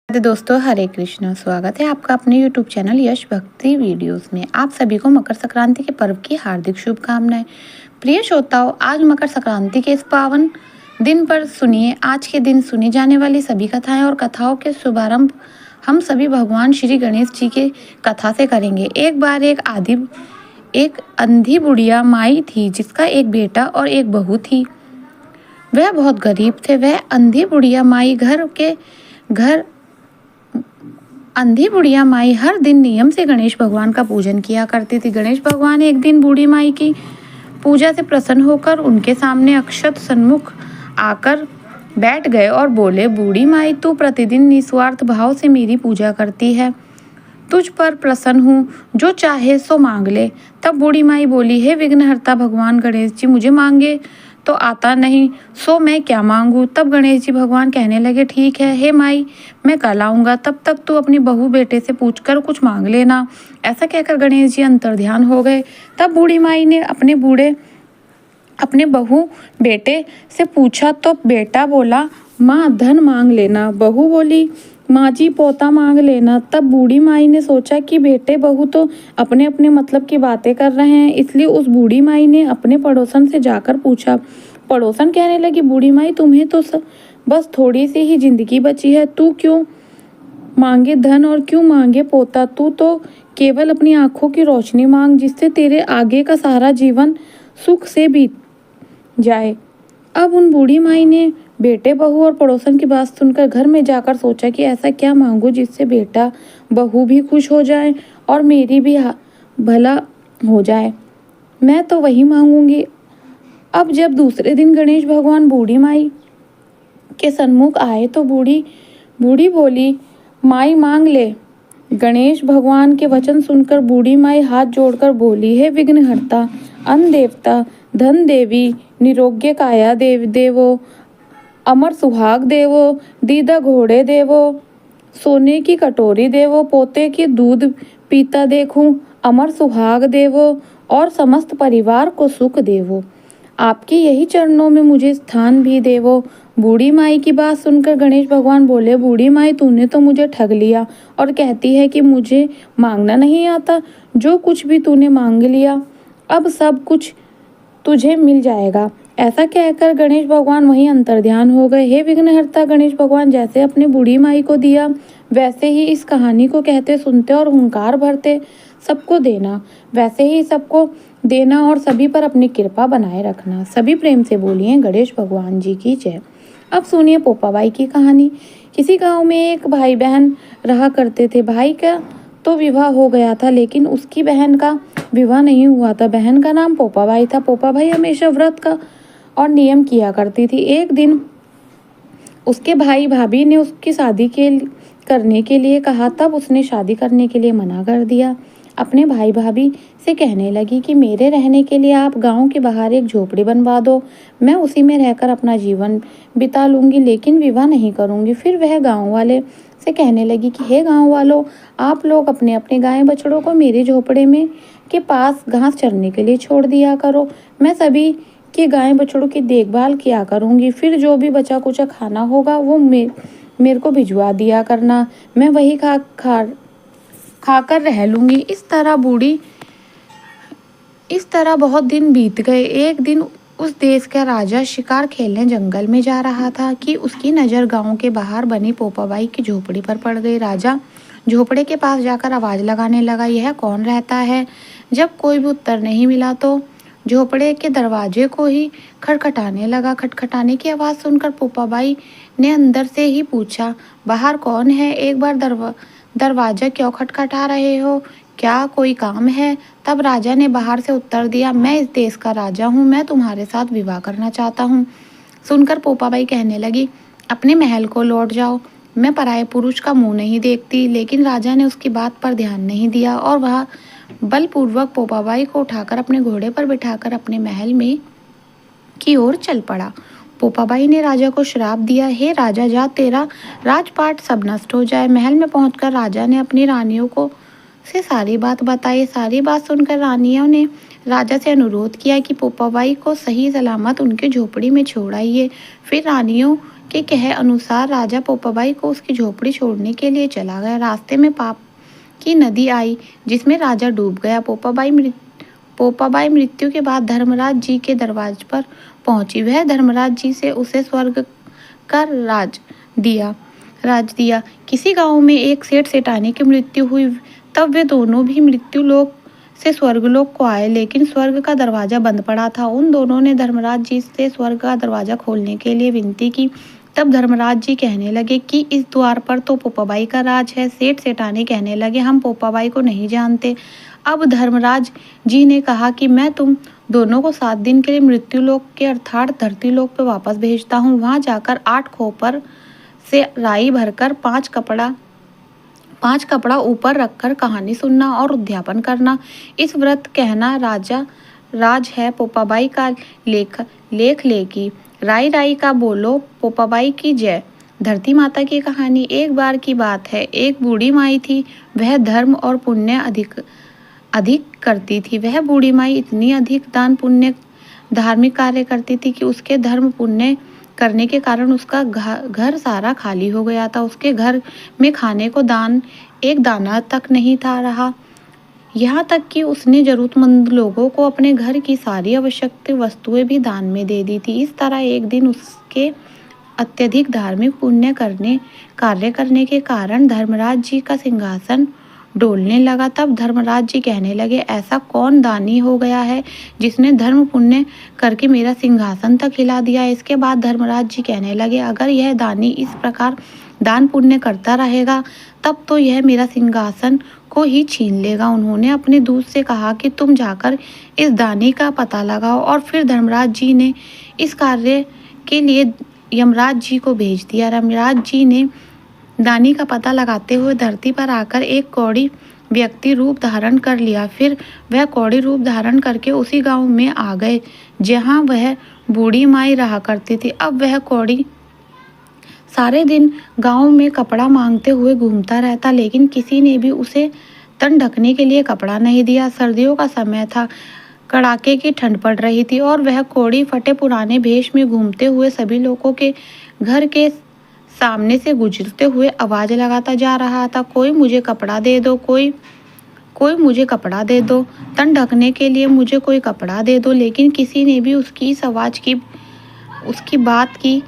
दोस्तों, हरे कृष्ण। स्वागत है आपका अपने YouTube चैनल यश भक्ति वीडियोस में। आप सभी को मकर संक्रांति के पर्व की हार्दिक शुभकामनाएं। प्रिय श्रोताओं, आज मकर संक्रांति के इस पावन दिन पर सुनिए आज के दिन सुनी जाने वाली सभी कथाएं और कथाओं के शुभारंभ हम सभी भगवान श्री गणेश जी के कथा से करेंगे। एक बार एक अंधी बुढ़िया माई थी जिसका एक बेटा और एक बहू थी। वह बहुत गरीब थे। वह अंधी बुढ़िया माई हर दिन नियम से गणेश भगवान का पूजन किया करती थी। गणेश भगवान एक दिन बूढ़ी माई की पूजा से प्रसन्न होकर उनके सामने अक्षत सन्मुख आकर बैठ गए और बोले, बूढ़ी माई, तू प्रतिदिन निस्वार्थ भाव से मेरी पूजा करती है। तुझ पर प्रसन्न हूँ, जो चाहे सो मांग ले। तब बूढ़ी माई बोली, हे विघ्नहर्ता भगवान गणेश जी, मुझे मांगे तो आता नहीं, सो मैं क्या मांगू। तब गणेश जी भगवान कहने लगे, ठीक है हे माई, मैं कल आऊँगा, तब तक तू अपनी बहू बेटे से पूछकर कुछ मांग लेना। ऐसा कहकर गणेश जी अंतर्ध्यान हो गए। तब बूढ़ी माई ने अपने बहू बेटे से पूछा तो बेटा बोला, माँ धन मांग लेना। बहू बोली, माँ जी पोता मांग लेना। तब बूढ़ी माई ने सोचा कि बेटे बहू तो अपने अपने मतलब की बातें कर रहे हैं, इसलिए उस बूढ़ी माई ने अपने पड़ोसन से जाकर पूछा। पड़ोसन कहने लगी, बूढ़ी माई, तुम्हें तो बस थोड़ी सी ही जिंदगी बची है, तू क्यों मांगे धन और क्यों मांगे पोता। तू तो केवल अपनी आंखों की रोशनी मांग, जिससे तेरे आगे का सारा जीवन सुख से बीत जाए। अब उन बूढ़ी माई ने बेटे बहू और पड़ोसन की बात सुनकर घर में जाकर सोचा कि ऐसा क्या मांगू जिससे बेटा बहू भी खुश हो जाए और मेरी भी भला हो जाए। मैं तो वही मांगूंगी। अब जब दूसरे दिन गणेश भगवान बूढ़ी माई के सन्मुख आए तो बूढ़ी बोली, माई मांग ले। गणेश भगवान के वचन सुनकर बूढ़ी माई हाथ जोड़कर बोली, हे विघ्नहर्ता, अन्न देवता, धन देवी, निरोग्य काया देवो, अमर सुहाग देवो, दीदा घोड़े देवो, सोने की कटोरी देवो, पोते की दूध पीता देखूं, अमर सुहाग देवो और समस्त परिवार को सुख देवो। आपके यही चरणों में मुझे स्थान भी देवो। बूढ़ी माई की बात सुनकर गणेश भगवान बोले, बूढ़ी माई, तूने तो मुझे ठग लिया और कहती है कि मुझे मांगना नहीं आता। जो कुछ भी तूने मांग लिया, अब सब कुछ तुझे मिल जाएगा। ऐसा कहकर गणेश भगवान वहीं अंतर्ध्यान हो गए। हे विघ्नहर्ता गणेश भगवान, जैसे अपने बूढ़ी माई को दिया वैसे ही इस कहानी को कहते सुनते और हुंकार भरते सबको देना, वैसे ही सबको देना और सभी पर अपनी कृपा बनाए रखना। सभी प्रेम से बोलिए गणेश भगवान जी की जय। अब सुनिए पोपाबाई की कहानी। किसी गांव में एक भाई बहन रहा करते थे। भाई का तो विवाह हो गया था, लेकिन उसकी बहन का विवाह नहीं हुआ था। बहन का नाम पोपाबाई था। पोपाबाई हमेशा व्रत का और नियम किया करती थी। एक दिन उसके भाई भाभी ने उसकी शादी करने के लिए कहा, तब उसने शादी करने के लिए मना कर दिया। अपने भाई भाभी से कहने लगी कि मेरे रहने के लिए आप गांव के बाहर एक झोपड़ी बनवा दो, मैं उसी में रहकर अपना जीवन बिता लूंगी, लेकिन विवाह नहीं करूंगी। फिर वह गांव वाले से कहने लगी कि हे गांव वालों, आप लोग अपने अपने गाय बछड़ों को मेरे झोपड़े में के पास घास चरने के लिए छोड़ दिया करो। मैं सभी के गाय बछड़ों की देखभाल किया करूंगी। फिर जो भी बचा कुचा खाना होगा वो मेरे को भिजवा दिया करना, मैं वही खाकर रह लूंगी। इस तरह बहुत दिन बीत गए। एक दिन उस देश का राजा शिकार खेलने जंगल में जा रहा था कि उसकी नज़र गांव के बाहर बनी पोपाबाई की झोपड़ी पर पड़ गई। राजा झोपड़े के पास जाकर आवाज़ लगाने लगा, यह कौन रहता है। जब कोई भी उत्तर नहीं मिला तो झोपड़े के दरवाजे को ही खटखटाने लगा। खटखटाने की आवाज़ सुनकर पोपाबाई ने अंदर से ही पूछा, बाहर कौन है। एक बार दरवाजा क्यों खटखटा रहे हो, क्या कोई काम है। तब राजा ने बाहर से उत्तर दिया, मैं इस देश का राजा हूँ, मैं तुम्हारे साथ विवाह करना चाहता हूँ। सुनकर पोपाबाई कहने लगी, अपने महल को लौट जाओ, मैं पराये पुरुष का मुंह नहीं देखती। लेकिन राजा ने उसकी बात पर ध्यान नहीं दिया और वह बलपूर्वक पोपाबाई को उठाकर अपने घोड़े पर बिठाकर अपने महल में की ओर चल पड़ा। पोपाबाई ने राजा को श्राप दिया, हे राजा, जा तेरा राजपाट सब नष्ट हो जाए। महल में पहुंचकर राजा ने अपनी रानियों को से सारी बात बताई। सारी बात सुनकर रानियों ने राजा से अनुरोध किया कि पोपाबाई को सही सलामत उनके झोपड़ी में छोड़ आइए। फिर रानियों के कहे अनुसार राजा पोपाबाई को उसकी झोपड़ी छोड़ने के लिए चला गया। रास्ते में पाप की नदी आई जिसमें राजा डूब गया। पोपाबाई मृत्यु के बाद धर्मराज जी के दरवाजे पर पहुंची। वह धर्मराज जी से उसे स्वर्ग का राज दिया। किसी गांव में एक सेठ सेठानी की मृत्यु हुई, तब वे दोनों भी मृत्यु लोक से स्वर्गलोक को आए, लेकिन स्वर्ग का दरवाजा बंद पड़ा था। उन दोनों ने धर्मराज जी से स्वर्ग का दरवाजा खोलने के लिए विनती की। तब धर्मराज जी कहने लगे कि इस द्वार पर तो पोपाबाई का राज है। सेठ सेठानी कहने लगे हम पोपाबाई को नहीं जानते। अब धर्मराज जी ने कहा कि मैं तुम दोनों को 7 दिन के लिए मृत्यु लोक के अर्थात धरती लोक पे वापस भेजता हूँ। वहां जाकर 8 खोपर से राई भरकर 5 कपड़ा ऊपर रखकर कहानी सुनना और उद्यापन करना। इस व्रत कहना राज है। पोपाबाई का लेख लेगी। राई का बोलो पोपाबाई की जय। धरती माता की कहानी। एक बार की बात है, एक बूढ़ी माई थी। वह धर्म और पुण्य अधिक करती थी। वह बूढ़ी माई इतनी अधिक दान पुण्य धार्मिक कार्य करती थी कि उसके धर्म पुण्य करने के कारण उसका घर सारा खाली हो गया था। उसके घर में खाने को एक दाना तक नहीं था रहा। यहाँ तक कि उसने जरूरतमंद लोगों को अपने घर की सारी आवश्यक वस्तुएं भी दान में दे दी थी। इस तरह एक दिन उसके अत्यधिक धार्मिक पुण्य कार्य करने के कारण धर्मराज जी का सिंहासन डोलने लगा। तब धर्मराज जी कहने लगे ऐसा कौन दानी हो गया है जिसने धर्म पुण्य करके मेरा सिंहासन तक हिला दिया। इसके बाद धर्मराज जी कहने लगे अगर यह दानी इस प्रकार दान पुण्य करता रहेगा तब तो यह मेरा सिंहासन को ही छीन लेगा। उन्होंने अपने दूत से कहा कि तुम जाकर इस दानी का पता लगाओ, और फिर धर्मराज जी ने इस कार्य के लिए यमराज जी को भेज दिया। यमराज जी ने दानी का पता लगाते हुए धरती पर आकर एक कौड़ी व्यक्ति रूप धारण कर लिया। फिर वह कौड़ी रूप धारण करके उसी गांव में आ गए जहां वह बूढ़ी माई रहा करती थी। अब वह कौड़ी सारे दिन गांव में कपड़ा मांगते हुए घूमता रहता, लेकिन किसी ने भी उसे तन ढकने के लिए कपड़ा नहीं दिया। सर्दियों का समय था, कड़ाके की ठंड पड़ रही थी और वह कौड़ी फटे पुराने भेष में घूमते हुए सभी लोगों के घर के सामने से गुजरते हुए आवाज लगाता जा रहा था, कोई मुझे कपड़ा दे दो, कोई मुझे कपड़ा दे दो, तन ढकने के लिए मुझे कोई कपड़ा दे दो। लेकिन किसी ने भी उसकी इस आवाज की, उसकी बात की,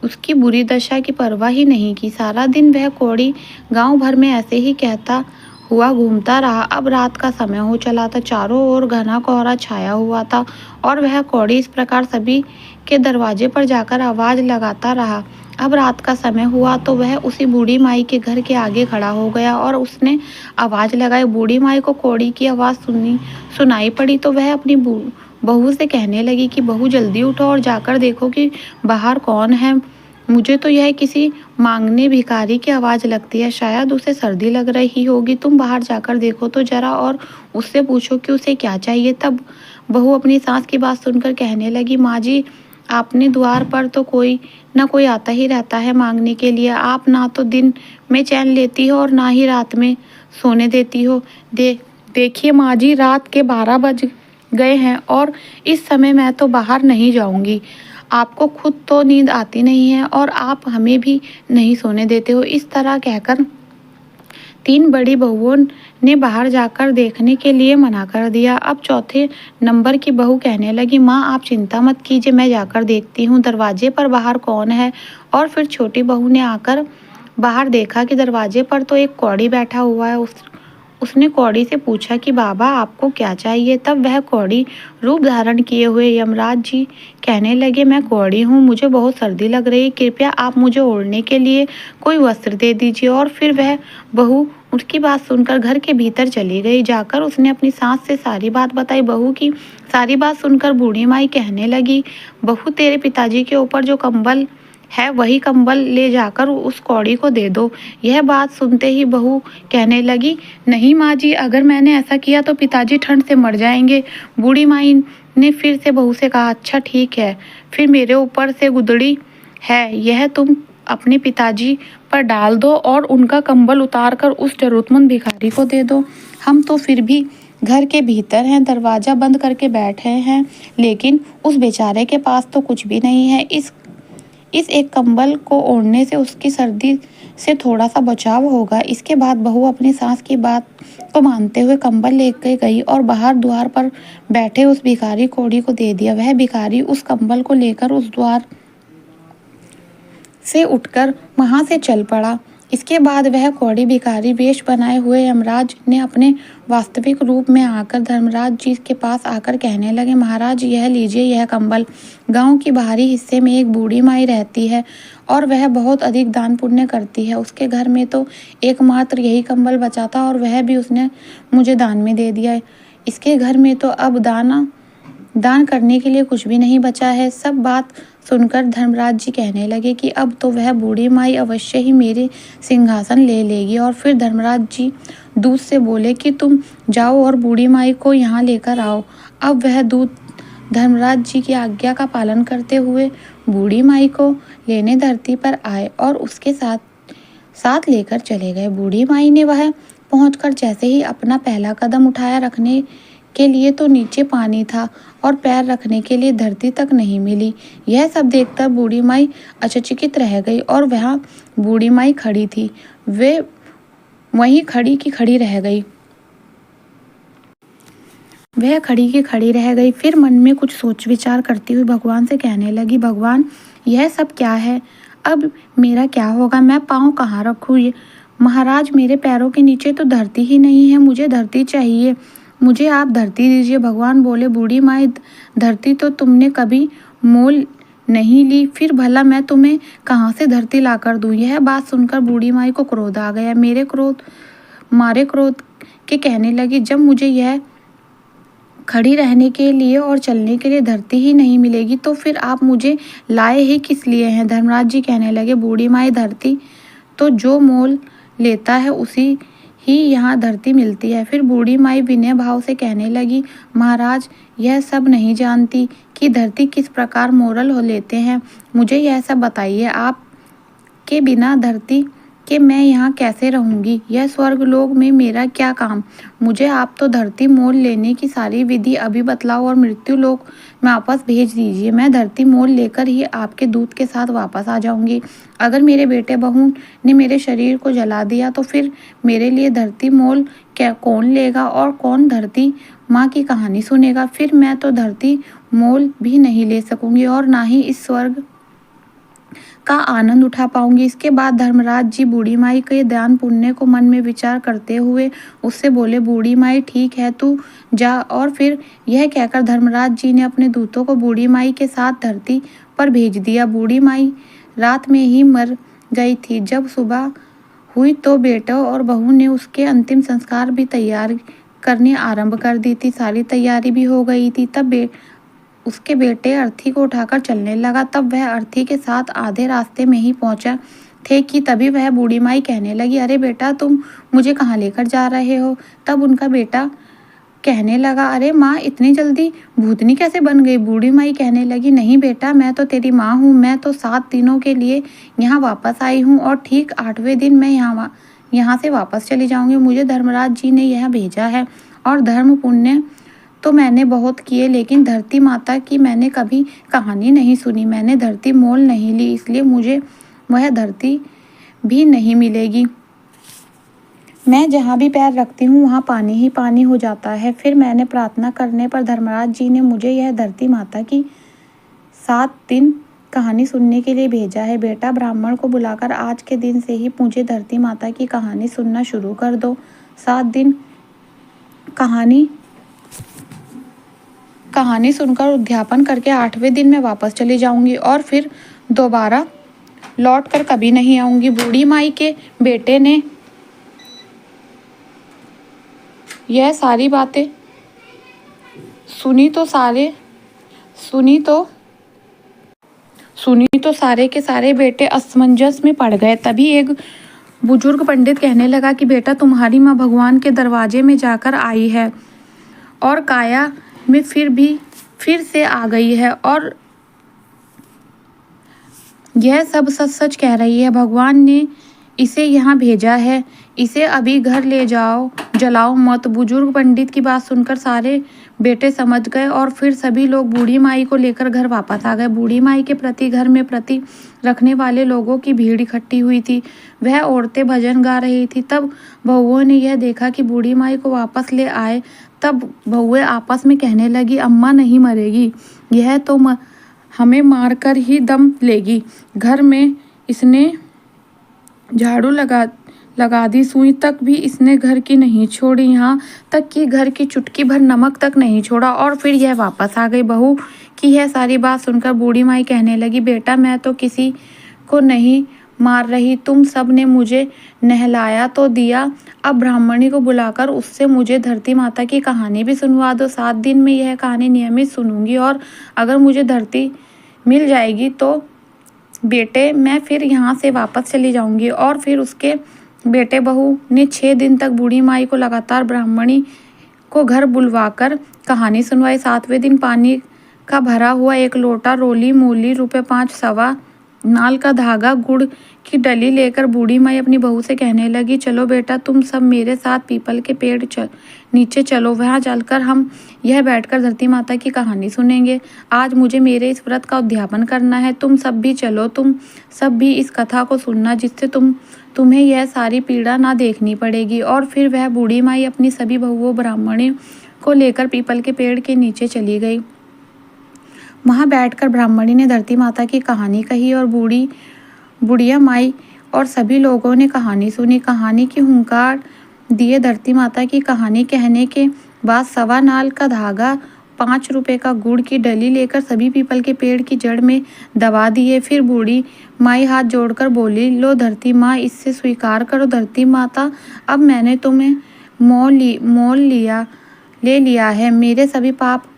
उसकी बुरी दशा की परवाह ही नहीं की। सारा दिन वह कौड़ी गांव भर में ऐसे ही कहता हुआ घूमता रहा। अब रात का समय हो चला था, चारों ओर घना कोहरा छाया हुआ था और वह कौड़ी इस प्रकार सभी के दरवाजे पर जाकर आवाज लगाता रहा। अब रात का समय हुआ तो वह उसी बूढ़ी माई के घर के आगे खड़ा हो गया और उसने आवाज लगाई। बूढ़ी माई को कौड़ी की आवाज सुनाई पड़ी तो वह अपनी बहू से कहने लगी कि बहू जल्दी उठो और जाकर देखो कि बाहर कौन है। मुझे तो यह किसी मांगने भिखारी की आवाज लगती है, शायद उसे सर्दी लग रही होगी। तुम बाहर जाकर देखो तो जरा और उससे पूछो कि उसे क्या चाहिए। तब बहू अपनी सास की बात सुनकर कहने लगी, माँ जी आपने द्वार पर तो कोई ना कोई आता ही रहता है मांगने के लिए। आप ना तो दिन में चैन लेती हो और ना ही रात में सोने देती हो। देखिए माँ जी, रात के 12 बज गए हैं और इस समय मैं तो बाहर नहीं जाऊंगी। आपको खुद तो नींद आती नहीं है और आप हमें भी नहीं सोने देते हो। इस तरह कहकर 3 बड़ी बहुओं ने बाहर जाकर देखने के लिए मना कर दिया। अब चौथे नंबर की बहू कहने लगी, माँ आप चिंता मत कीजिए, मैं जाकर देखती हूँ दरवाजे पर बाहर कौन है। और फिर छोटी बहू ने आकर बाहर देखा कि दरवाजे पर तो एक कौड़ी बैठा हुआ है। उसने कौड़ी से पूछा कि बाबा आपको क्या चाहिए। तब वह कौड़ी रूप धारण किए हुए यमराज जी कहने लगे, मैं कौड़ी हूँ, मुझे बहुत सर्दी लग रही है, कृपया आप मुझे ओढ़ने के लिए कोई वस्त्र दे दीजिए। और फिर वह बहू उसकी बात सुनकर घर के भीतर चली गई। जाकर उसने अपनी सास से सारी बात बताई। बहू की सारी बात सुनकर बूढ़ी माई कहने लगी, बहू तेरे पिताजी के ऊपर जो कंबल है वही कंबल ले जाकर उस कौड़ी को दे दो। यह बात सुनते ही बहू कहने लगी, नहीं माँ जी, अगर मैंने ऐसा किया तो पिताजी ठंड से मर जाएंगे। बूढ़ी माई ने फिर से बहू से कहा, अच्छा ठीक है, फिर मेरे ऊपर से गुदड़ी है, यह तुम अपने पिताजी पर डाल दो और उनका कंबल उतार कर उस जरूरतमंद भिखारी को दे दो। हम तो फिर भी घर के भीतर हैं, दरवाजा बंद करके बैठे हैं, लेकिन उस बेचारे के पास तो कुछ भी नहीं है। इस एक कंबल को ओढ़ने से उसकी सर्दी से थोड़ा सा बचाव होगा। इसके बाद बहू अपनी सास की बात को मानते हुए कंबल लेके गई और बाहर द्वार पर बैठे उस भिखारी कोढ़ी को दे दिया। वह भिखारी उस कंबल को लेकर उस द्वार से उठकर वहां से चल पड़ा। इसके बाद वह कौड़ी भिखारी वेश बनाए हुए यमराज ने अपने वास्तविक रूप में आकर धर्मराज जी के पास आकर कहने लगे, महाराज यह लीजिए यह कंबल। गांव की बाहरी हिस्से में एक बूढ़ी माई रहती है और वह बहुत अधिक दान पुण्य करती है। उसके घर में तो एकमात्र यही कंबल बचा था और वह भी उसने मुझे दान में दे दिया। इसके घर में तो अब दान करने के लिए कुछ भी नहीं बचा है। सब बात सुनकर धर्मराज जी कहने लगे कि अब तो वह बूढ़ी माई अवश्य ही मेरे सिंहासन ले लेगी। और फिर धर्मराज जी दूत से बोले कि तुम जाओ और बूढ़ी माई को यहाँ लेकर आओ। अब वह दूत धर्मराज जी की आज्ञा का पालन करते हुए बूढ़ी माई को लेने धरती पर आए और उसके साथ लेकर चले गए। बूढ़ी माई ने वह पहुंचकर जैसे ही अपना पहला कदम उठाया, रखने के लिए तो नीचे पानी था और पैर रखने के लिए धरती तक नहीं मिली। यह सब देखकर बूढ़ी माई अचकित रह गई और वहाँ बूढ़ी माई खड़ी थी, वे वहीं खड़ी की खड़ी रह गई। वह खड़ी की खड़ी रह गई। फिर मन में कुछ सोच विचार करती हुई भगवान से कहने लगी, भगवान यह सब क्या है? अब मेरा क्या होगा? मैं पाँव कहाँ रखूँ? महाराज मेरे पैरों के नीचे तो धरती ही नहीं है, मुझे धरती चाहिए, मुझे आप धरती दीजिए। भगवान बोले, बूढ़ी माई धरती तो तुमने कभी मोल नहीं ली, फिर भला मैं तुम्हें कहाँ से धरती ला कर दूँ? यह बात सुनकर बूढ़ी माई को क्रोध आ गया। मारे क्रोध के कहने लगी, जब मुझे यह खड़ी रहने के लिए और चलने के लिए धरती ही नहीं मिलेगी तो फिर आप मुझे लाए ही किस लिए हैं? धर्मराज जी कहने लगे, बूढ़ी माई धरती तो जो मोल लेता है उसी ही यहाँ धरती मिलती है। फिर बूढ़ी माई विनय भाव से कहने लगी, महाराज यह सब नहीं जानती कि धरती किस प्रकार मोल हो लेते हैं, मुझे यह सब बताइए। आप के बिना धरती के मैं यहाँ कैसे रहूँगी? यह स्वर्ग लोक में मेरा क्या काम? मुझे आप तो धरती मोल लेने की सारी विधि अभी बतलाओ और मृत्यु लोक में वापस भेज दीजिए। मैं धरती मोल लेकर ही आपके दूत के साथ वापस आ जाऊंगी। अगर मेरे बेटे बहू ने मेरे शरीर को जला दिया तो फिर मेरे लिए धरती मोल क्या कौन लेगा और कौन धरती माँ की कहानी सुनेगा? फिर मैं तो धरती मोल भी नहीं ले सकूंगी और ना ही इस स्वर्ग का आनंद उठा पाऊंगी। इसके बाद धर्मराज जी बूढ़ी माई के दान पुण्य को मन में विचार करते हुए उससे बोले, बूढ़ी माई ठीक है तू जा। और फिर यह कहकर धर्मराज जी ने अपने दूतों को बूढ़ी माई के साथ धरती पर भेज दिया। बूढ़ी माई रात में ही मर गई थी। जब सुबह हुई तो बेटा और बहू ने उसके अंतिम संस्कार भी तैयार करने आरंभ कर दी थी। सारी तैयारी भी हो गई थी। तब उसके बेटे अर्थी को उठाकर चलने लगा। तब वह अर्थी के साथ आधे रास्ते में ही पहुंचा थे कि तभी वह बूढ़ी माई कहने लगी, अरे बेटा तुम मुझे कहाँ लेकर जा रहे हो? तब उनका बेटा कहने लगा, अरे माँ इतनी जल्दी भूतनी कैसे बन गई? बूढ़ी माई कहने लगी, नहीं बेटा मैं तो तेरी माँ हूँ, मैं तो 7 दिनों के लिए यहाँ वापस आई हूँ और ठीक 8वें दिन मैं यहाँ से वापस चली जाऊँगी। मुझे धर्मराज जी ने यह भेजा है और धर्म पुण्य तो मैंने बहुत किए, लेकिन धरती माता की मैंने कभी कहानी नहीं सुनी। मैंने धरती मोल नहीं ली, इसलिए मुझे वह धरती भी नहीं मिलेगी। मैं जहाँ भी पैर रखती हूँ वहाँ पानी ही पानी हो जाता है। फिर मैंने प्रार्थना करने पर धर्मराज जी ने मुझे यह धरती माता की 7 दिन कहानी सुनने के लिए भेजा है। बेटा ब्राह्मण को बुलाकर आज के दिन से ही मुझे धरती माता की कहानी सुनना शुरू कर दो। 7 दिन कहानी सुनकर उद्यापन करके 8वें दिन मैं वापस चली जाऊंगी और फिर दोबारा लौट कर कभी नहीं आऊंगी। बूढ़ी माई के बेटे ने यह सारी बातें सुनी तो सारे के सारे बेटे असमंजस में पड़ गए। तभी एक बुजुर्ग पंडित कहने लगा कि बेटा तुम्हारी माँ भगवान के दरवाजे में जाकर आई है और काया में फिर से आ गई है और यह सब सच सच कह रही है। भगवान ने इसे यहाँ भेजा है, इसे अभी घर ले जाओ, जलाओ मत। बुजुर्ग पंडित की बात सुनकर सारे बेटे समझ गए और फिर सभी लोग बूढ़ी माई को लेकर घर वापस आ गए। बूढ़ी माई के प्रति घर में प्रति रखने वाले लोगों की भीड़ इकट्ठी हुई थी। वह औरतें भजन गा रही थी। तब बहुओं ने यह देखा कि बूढ़ी माई को वापस ले आए। तब बहुएं आपस में कहने लगी, अम्मा नहीं मरेगी, यह तो हमें मारकर ही दम लेगी। घर में इसने झाड़ू लगा दी, सुई तक भी इसने घर की नहीं छोड़ी, यहाँ तक कि घर की चुटकी भर नमक तक नहीं छोड़ा। और फिर यह वापस आ गई। बहू की यह सारी बात सुनकर बूढ़ी माई कहने लगी, बेटा मैं तो किसी को नहीं मार रही, तुम सब ने मुझे नहलाया तो दिया, अब ब्राह्मणी को बुलाकर उससे मुझे धरती माता की कहानी भी सुनवा दो। 7 दिन में यह कहानी नियमित सुनूंगी और अगर मुझे धरती मिल जाएगी तो बेटे मैं फिर यहाँ से वापस चली जाऊंगी। और फिर उसके बेटे बहू ने 6 दिन तक बूढ़ी माई को लगातार ब्राह्मणी को घर बुलवाकर कहानी सुनवाई। 7वें दिन पानी का भरा हुआ 1 लोटा रोली मूली ₹5 सवा नाल का धागा गुड़ की डली लेकर बूढ़ी माई अपनी बहू से कहने लगी, चलो बेटा तुम सब मेरे साथ पीपल के पेड़ नीचे चलो, वहाँ चलकर हम यह बैठकर धरती माता की कहानी सुनेंगे। आज मुझे मेरे इस व्रत का उद्यापन करना है, तुम सब भी चलो, तुम सब भी इस कथा को सुनना जिससे तुम्हें यह सारी पीड़ा ना देखनी पड़ेगी। और फिर वह बूढ़ी माई अपनी सभी बहुओं ब्राह्मणी को लेकर पीपल के पेड़ के नीचे चली गई। वहाँ बैठकर ब्राह्मणी ने धरती माता की कहानी कही और बुढ़िया माई और सभी लोगों ने कहानी सुनी। कहानी की हुंकार दिए धरती माता की कहानी कहने के बाद सवा नाल का धागा, 5 रुपए का गुड़ की डली लेकर सभी पीपल के पेड़ की जड़ में दबा दिए। फिर बूढ़ी माई हाथ जोड़कर बोली, लो धरती माँ, इससे स्वीकार करो धरती माता, अब मैंने तुम्हें ले लिया है, मेरे सभी पाप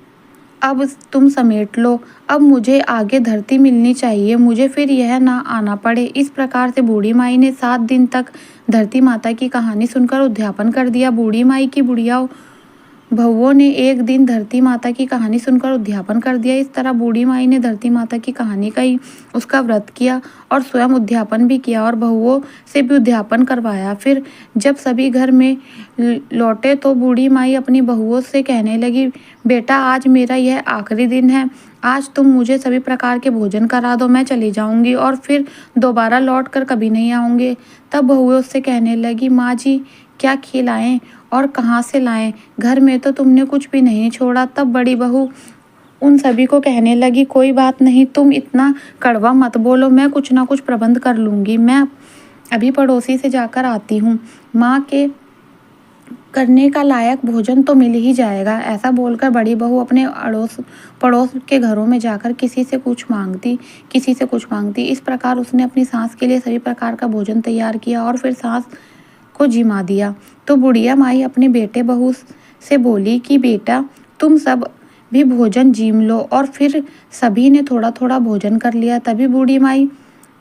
अब तुम समेट लो। अब मुझे आगे धरती मिलनी चाहिए, मुझे फिर यह ना आना पड़े। इस प्रकार से बूढ़ी माई ने 7 दिन तक धरती माता की कहानी सुनकर उद्यापन कर दिया। बूढ़ी माई की बुढ़िया बहुओं ने एक दिन धरती माता की कहानी सुनकर उद्यापन कर दिया। इस तरह बूढ़ी माई ने धरती माता की कहानी कही, उसका व्रत किया और स्वयं उद्यापन भी किया और बहुओं से भी उद्यापन करवाया। फिर जब सभी घर में लौटे तो बूढ़ी माई अपनी बहुओं से कहने लगी, बेटा आज मेरा यह आखिरी दिन है, आज तुम मुझे सभी प्रकार के भोजन करा दो, मैं चली जाऊंगी और फिर दोबारा लौट कर कभी नहीं आऊंगी। तब बहुएं उससे कहने लगी, माँ जी क्या खिलाएं और कहाँ से लाएं, घर में तो तुमने कुछ भी नहीं छोड़ा। तब बड़ी बहू उन सभी को कहने लगी, कोई बात नहीं, तुम इतना कड़वा मत बोलो, मैं कुछ ना कुछ प्रबंध कर लूँगी, मैं अभी पड़ोसी से जाकर आती हूँ, माँ के करने का लायक भोजन तो मिल ही जाएगा। ऐसा बोलकर बड़ी बहू अपने पड़ोस के घरों में जाकर किसी से कुछ मांगती। इस प्रकार उसने अपनी सास के लिए सभी प्रकार का भोजन तैयार किया और फिर सास को जिमा दिया। तो बुढ़िया माई अपने बेटे बहू से बोली कि बेटा तुम सब भी भोजन जीम लो। और फिर सभी ने थोड़ा थोड़ा भोजन कर लिया। तभी बूढ़ी माई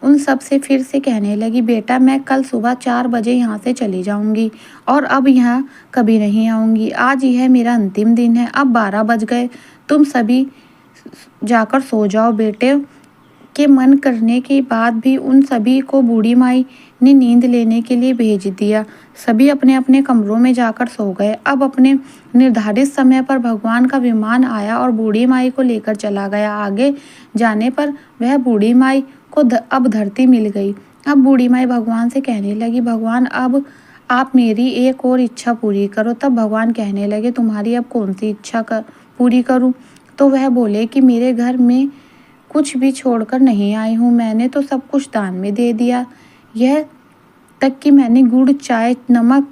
उन सब से फिर से कहने लगी, बेटा मैं कल सुबह 4 बजे यहाँ से चली जाऊँगी और अब यहाँ कभी नहीं आऊँगी, आज यह मेरा अंतिम दिन है। अब 12 बज गए, तुम सभी जाकर सो जाओ। बेटे के मन करने के बाद भी उन सभी को बूढ़ी माई ने नींद लेने के लिए भेज दिया। सभी अपने अपने कमरों में जाकर सो गए। अब अपने निर्धारित समय पर भगवान का विमान आया और बूढ़ी माई को लेकर चला गया। आगे जाने पर वह बूढ़ी माई को अब धरती मिल गई। अब बूढ़ी माई भगवान से कहने लगी, भगवान अब आप मेरी एक और इच्छा पूरी करो। तब भगवान कहने लगे, तुम्हारी अब कौन सी इच्छा पूरी करूं? तो वह बोले कि मेरे घर में कुछ भी छोड़कर नहीं आई हूँ, मैंने तो सब कुछ दान में दे दिया, यह तक कि मैंने गुड़ चाय नमक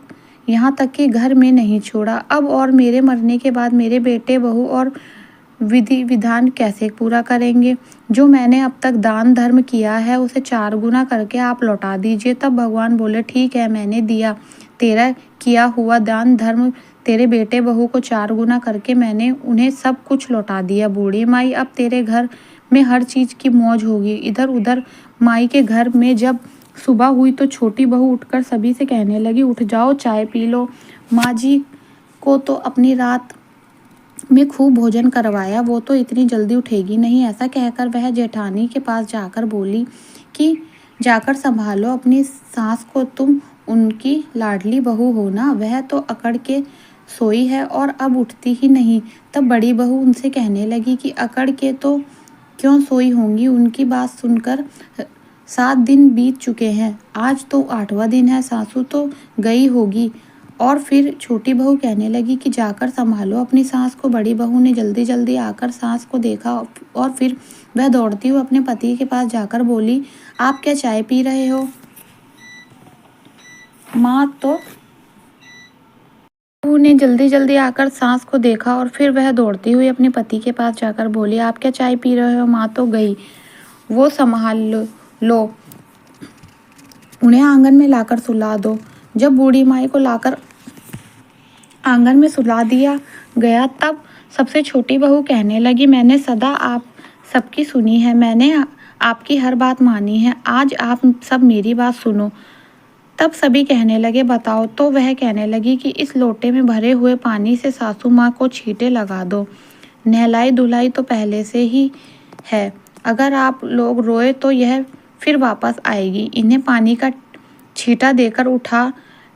यहाँ तक कि घर में नहीं छोड़ा। अब और मेरे मरने के बाद मेरे बेटे बहू और विधि विधान कैसे पूरा करेंगे? जो मैंने अब तक दान धर्म किया है उसे 4 गुना करके आप लौटा दीजिए। तब भगवान बोले, ठीक है, मैंने दिया, तेरा किया हुआ दान धर्म तेरे बेटे बहू को 4 गुना करके मैंने उन्हें सब कुछ लौटा दिया। बूढ़ी माई अब तेरे घर में हर चीज़ की मौज होगी। इधर उधर माई के घर में जब सुबह हुई तो छोटी बहू उठकर सभी से कहने लगी, उठ जाओ, चाय पी लो, माँ जी को तो अपनी रात में खूब भोजन करवाया, वो तो इतनी जल्दी उठेगी नहीं। ऐसा कहकर वह जेठानी के पास जाकर बोली कि जाकर संभालो अपनी सास को, तुम उनकी लाडली बहू हो ना, वह तो अकड़ के सोई है और अब उठती ही नहीं। तब बड़ी बहू उनसे कहने लगी कि अकड़ के तो क्यों सोई होंगी, उनकी बात सुनकर 7 दिन बीत चुके हैं, आज तो 8वां दिन है, सासू तो गई होगी। और फिर छोटी बहू कहने लगी कि जाकर संभालो अपनी सास को। बड़ी बहू ने जल्दी जल्दी आकर सास को देखा और फिर वह दौड़ती हुई अपने पति के पास जाकर बोली, आप क्या चाय पी रहे हो? माँ तो बहू ने जल्दी जल्दी आकर सास को देखा और फिर वह दौड़ती हुई अपने पति के पास जाकर बोली, आप क्या चाय पी रहे हो? माँ तो गई, वो संभाल लो, उन्हें आंगन में लाकर सुला दो। जब बूढ़ी माई को लाकर आंगन में सुला दिया गया तब सबसे छोटी बहू कहने लगी, मैंने सदा आप सबकी सुनी है, मैंने आपकी हर बात मानी है, आज आप सब मेरी बात सुनो। तब सभी कहने लगे, बताओ। तो वह कहने लगी कि इस लोटे में भरे हुए पानी से सासू माँ को छींटे लगा दो। नहलाई धुलाई तो पहले से ही है, अगर आप लोग रोए तो यह फिर वापस आएगी। इन्हें पानी का छींटा देकर उठा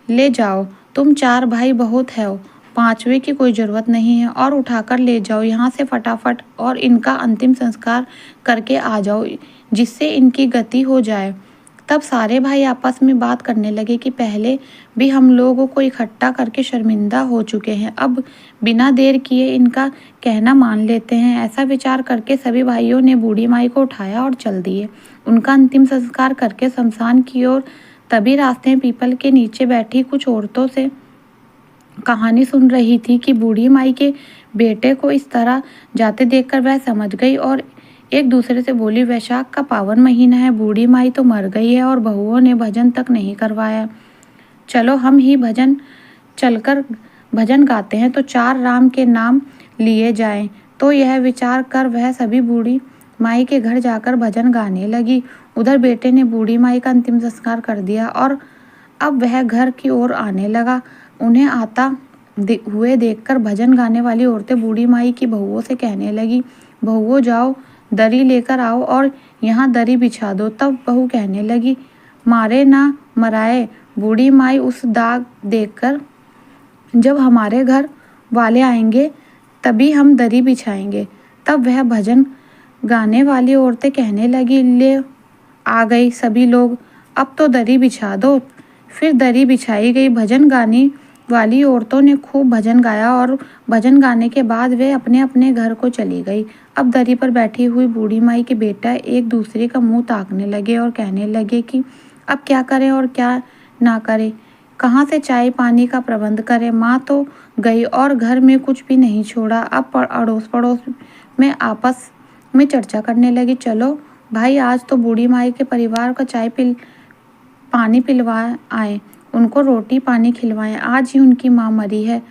ले जाओ, तुम 4 भाई बहुत है, 5वें की कोई ज़रूरत नहीं है, और उठाकर ले जाओ यहाँ से फटाफट और इनका अंतिम संस्कार करके आ जाओ, जिससे इनकी गति हो जाए। तब सारे भाई आपस में बात करने लगे कि पहले भी हम लोगों को इकट्ठा करके शर्मिंदा हो चुके हैं, अब बिना देर किए इनका कहना मान लेते हैं। ऐसा विचार करके सभी भाइयों ने बूढ़ी माई को उठाया और चल दिए उनका अंतिम संस्कार करके शमशान की ओर। तभी रास्ते में पीपल के नीचे बैठी कुछ औरतों से कहानी सुन रही थी कि बूढ़ी माई के बेटे को इस तरह जाते देखकर वह समझ गई और एक दूसरे से बोली, वैशाख का पावन महीना है, बूढ़ी माई तो मर गई है और बहुओं ने भजन तक नहीं करवाया, चलो हम ही चलकर भजन गाते हैं तो 4 राम के नाम लिए जाएं। तो यह विचार कर वह सभी बूढ़ी माई के घर जाकर भजन गाने लगी। उधर बेटे ने बूढ़ी माई का अंतिम संस्कार कर दिया और अब वह घर की ओर आने लगा। उन्हें आता हुए देखकर भजन गाने वाली औरतें बूढ़ी माई की बहुओं से कहने लगी, बहुओं जाओ दरी लेकर आओ और यहाँ दरी बिछा दो। तब बहू कहने लगी, मारे ना मराए, बूढ़ी माई उस दाग देखकर जब हमारे घर वाले आएंगे तभी हम दरी बिछाएंगे। तब वह भजन गाने वाली औरतें कहने लगी, ले आ गई सभी लोग, अब तो दरी बिछा दो। फिर दरी बिछाई गई। भजन गाने वाली औरतों ने खूब भजन गाया और भजन गाने के बाद वे अपने अपने घर को चली गई। अब दरी पर बैठी हुई बूढ़ी माई के बेटा एक दूसरे का मुंह ताकने लगे और कहने लगे कि अब क्या करें और क्या ना करें, कहाँ से चाय पानी का प्रबंध करें। माँ तो गई और घर में कुछ भी नहीं छोड़ा। अब अड़ोस पड़ोस में आपस में चर्चा करने लगी, चलो भाई आज तो बूढ़ी माई के परिवार का पानी पिलवा आए, उनको रोटी पानी खिलवाएं, आज ही उनकी माँ मरी है,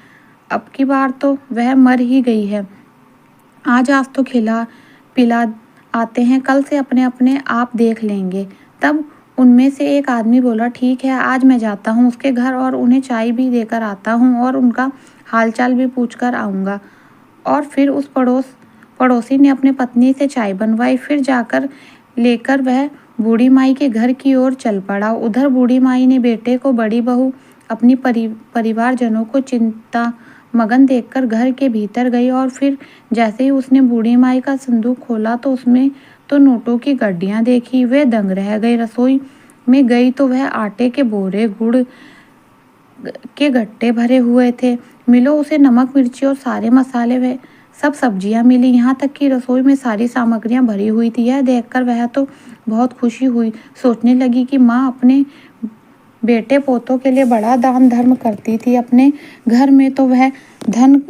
अब की बार तो वह मर ही गई है, आज तो खिला पिला आते हैं, कल से अपने अपने आप देख लेंगे। तब उनमें से एक आदमी बोला, ठीक है आज मैं जाता हूँ उसके घर और उन्हें चाय भी देकर आता हूँ और उनका हालचाल भी पूछ कर आऊँगा। और फिर उस पड़ोसी ने अपने पत्नी से चाय बनवाई, फिर जाकर लेकर वह बूढ़ी माई के घर की ओर चल पड़ा। उधर बूढ़ी माई ने बेटे को बड़ी बहू अपनी परिवारजनों को चिंता मगन देखकर घर के भीतर गई और फिर जैसे ही उसने बूढ़ी माई का संदूक खोला तो उसमें तो नोटों की गड्डियां देखी, वे दंग रह गई। रसोई में गई तो वह आटे के बोरे, गुड़ के गट्टे भरे हुए थे। मिलो उसे नमक मिर्ची और सारे मसाले व सब सब्जियां मिली, यहाँ तक कि रसोई में सारी सामग्रियां भरी हुई थी। यह देखकर वह तो बहुत खुशी हुई, सोचने लगी कि माँ अपने बेटे पोतों के लिए बड़ा दान धर्म करती थी, अपने घर में तो वह धन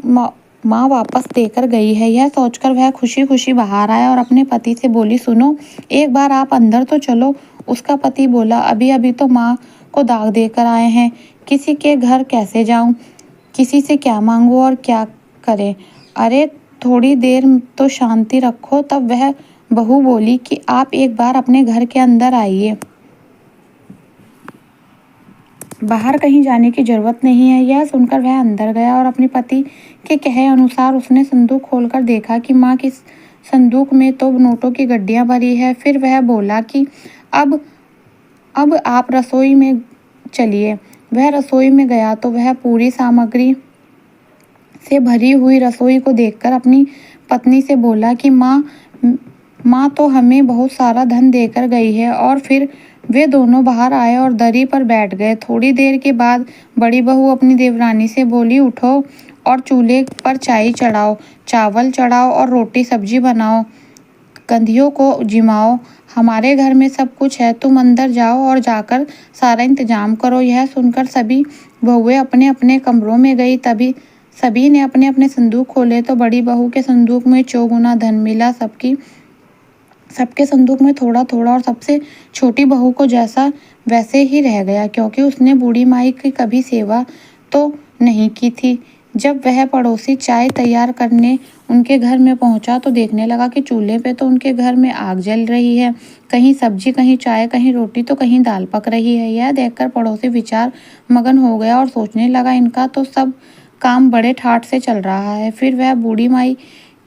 माँ वापस देकर गई है। यह सोचकर वह खुशी खुशी बाहर आया और अपने पति से बोली, सुनो एक बार आप अंदर तो चलो। उसका पति बोला, अभी अभी तो माँ को दाग देकर आए हैं, किसी के घर कैसे जाऊं, किसी से क्या मांगूं और क्या करें, अरे थोड़ी देर तो शांति रखो। तब वह बहू बोली कि आप एक बार अपने घर के अंदर आइए, बाहर कहीं जाने की जरूरत नहीं है। यह सुनकर वह अंदर गया और अपने पति के कहे अनुसार उसने संदूक खोलकर देखा कि माँ की संदूक में तो नोटों की गड्डियां भरी है। फिर वह बोला कि अब आप रसोई में चलिए। वह रसोई में गया तो वह पूरी सामग्री से भरी हुई रसोई को देखकर अपनी पत्नी से बोला कि माँ तो हमें बहुत सारा धन देकर गई है। और फिर वे दोनों बाहर आए और दरी पर बैठ गए। थोड़ी देर के बाद बड़ी बहू अपनी देवरानी से बोली, उठो और चूल्हे पर चाय चढ़ाओ, चावल चढ़ाओ और रोटी सब्जी बनाओ, कंधियों को जिमाओ। हमारे घर में सब कुछ है, तुम अंदर जाओ और जाकर सारा इंतजाम करो। यह सुनकर सभी बहुएं अपने अपने कमरों में गई। तभी सभी ने अपने अपने संदूक खोले तो बड़ी बहू के संदूक में चौगुना धन मिला। सबके संदूक में थोड़ा थोड़ा, और सबसे छोटी बहू को जैसा वैसे ही रह गया, क्योंकि उसने बूढ़ी माई की कभी सेवा तो नहीं की थी। जब वह पड़ोसी चाय तैयार करने उनके घर में पहुंचा तो देखने लगा कि चूल्हे पे तो उनके घर में आग जल रही है। कहीं सब्जी, कहीं चाय, कहीं रोटी तो कहीं दाल पक रही है। यह देखकर पड़ोसी विचार मगन हो गया और सोचने लगा, इनका तो सब काम बड़े ठाठ से चल रहा है। फिर वह बूढ़ी माई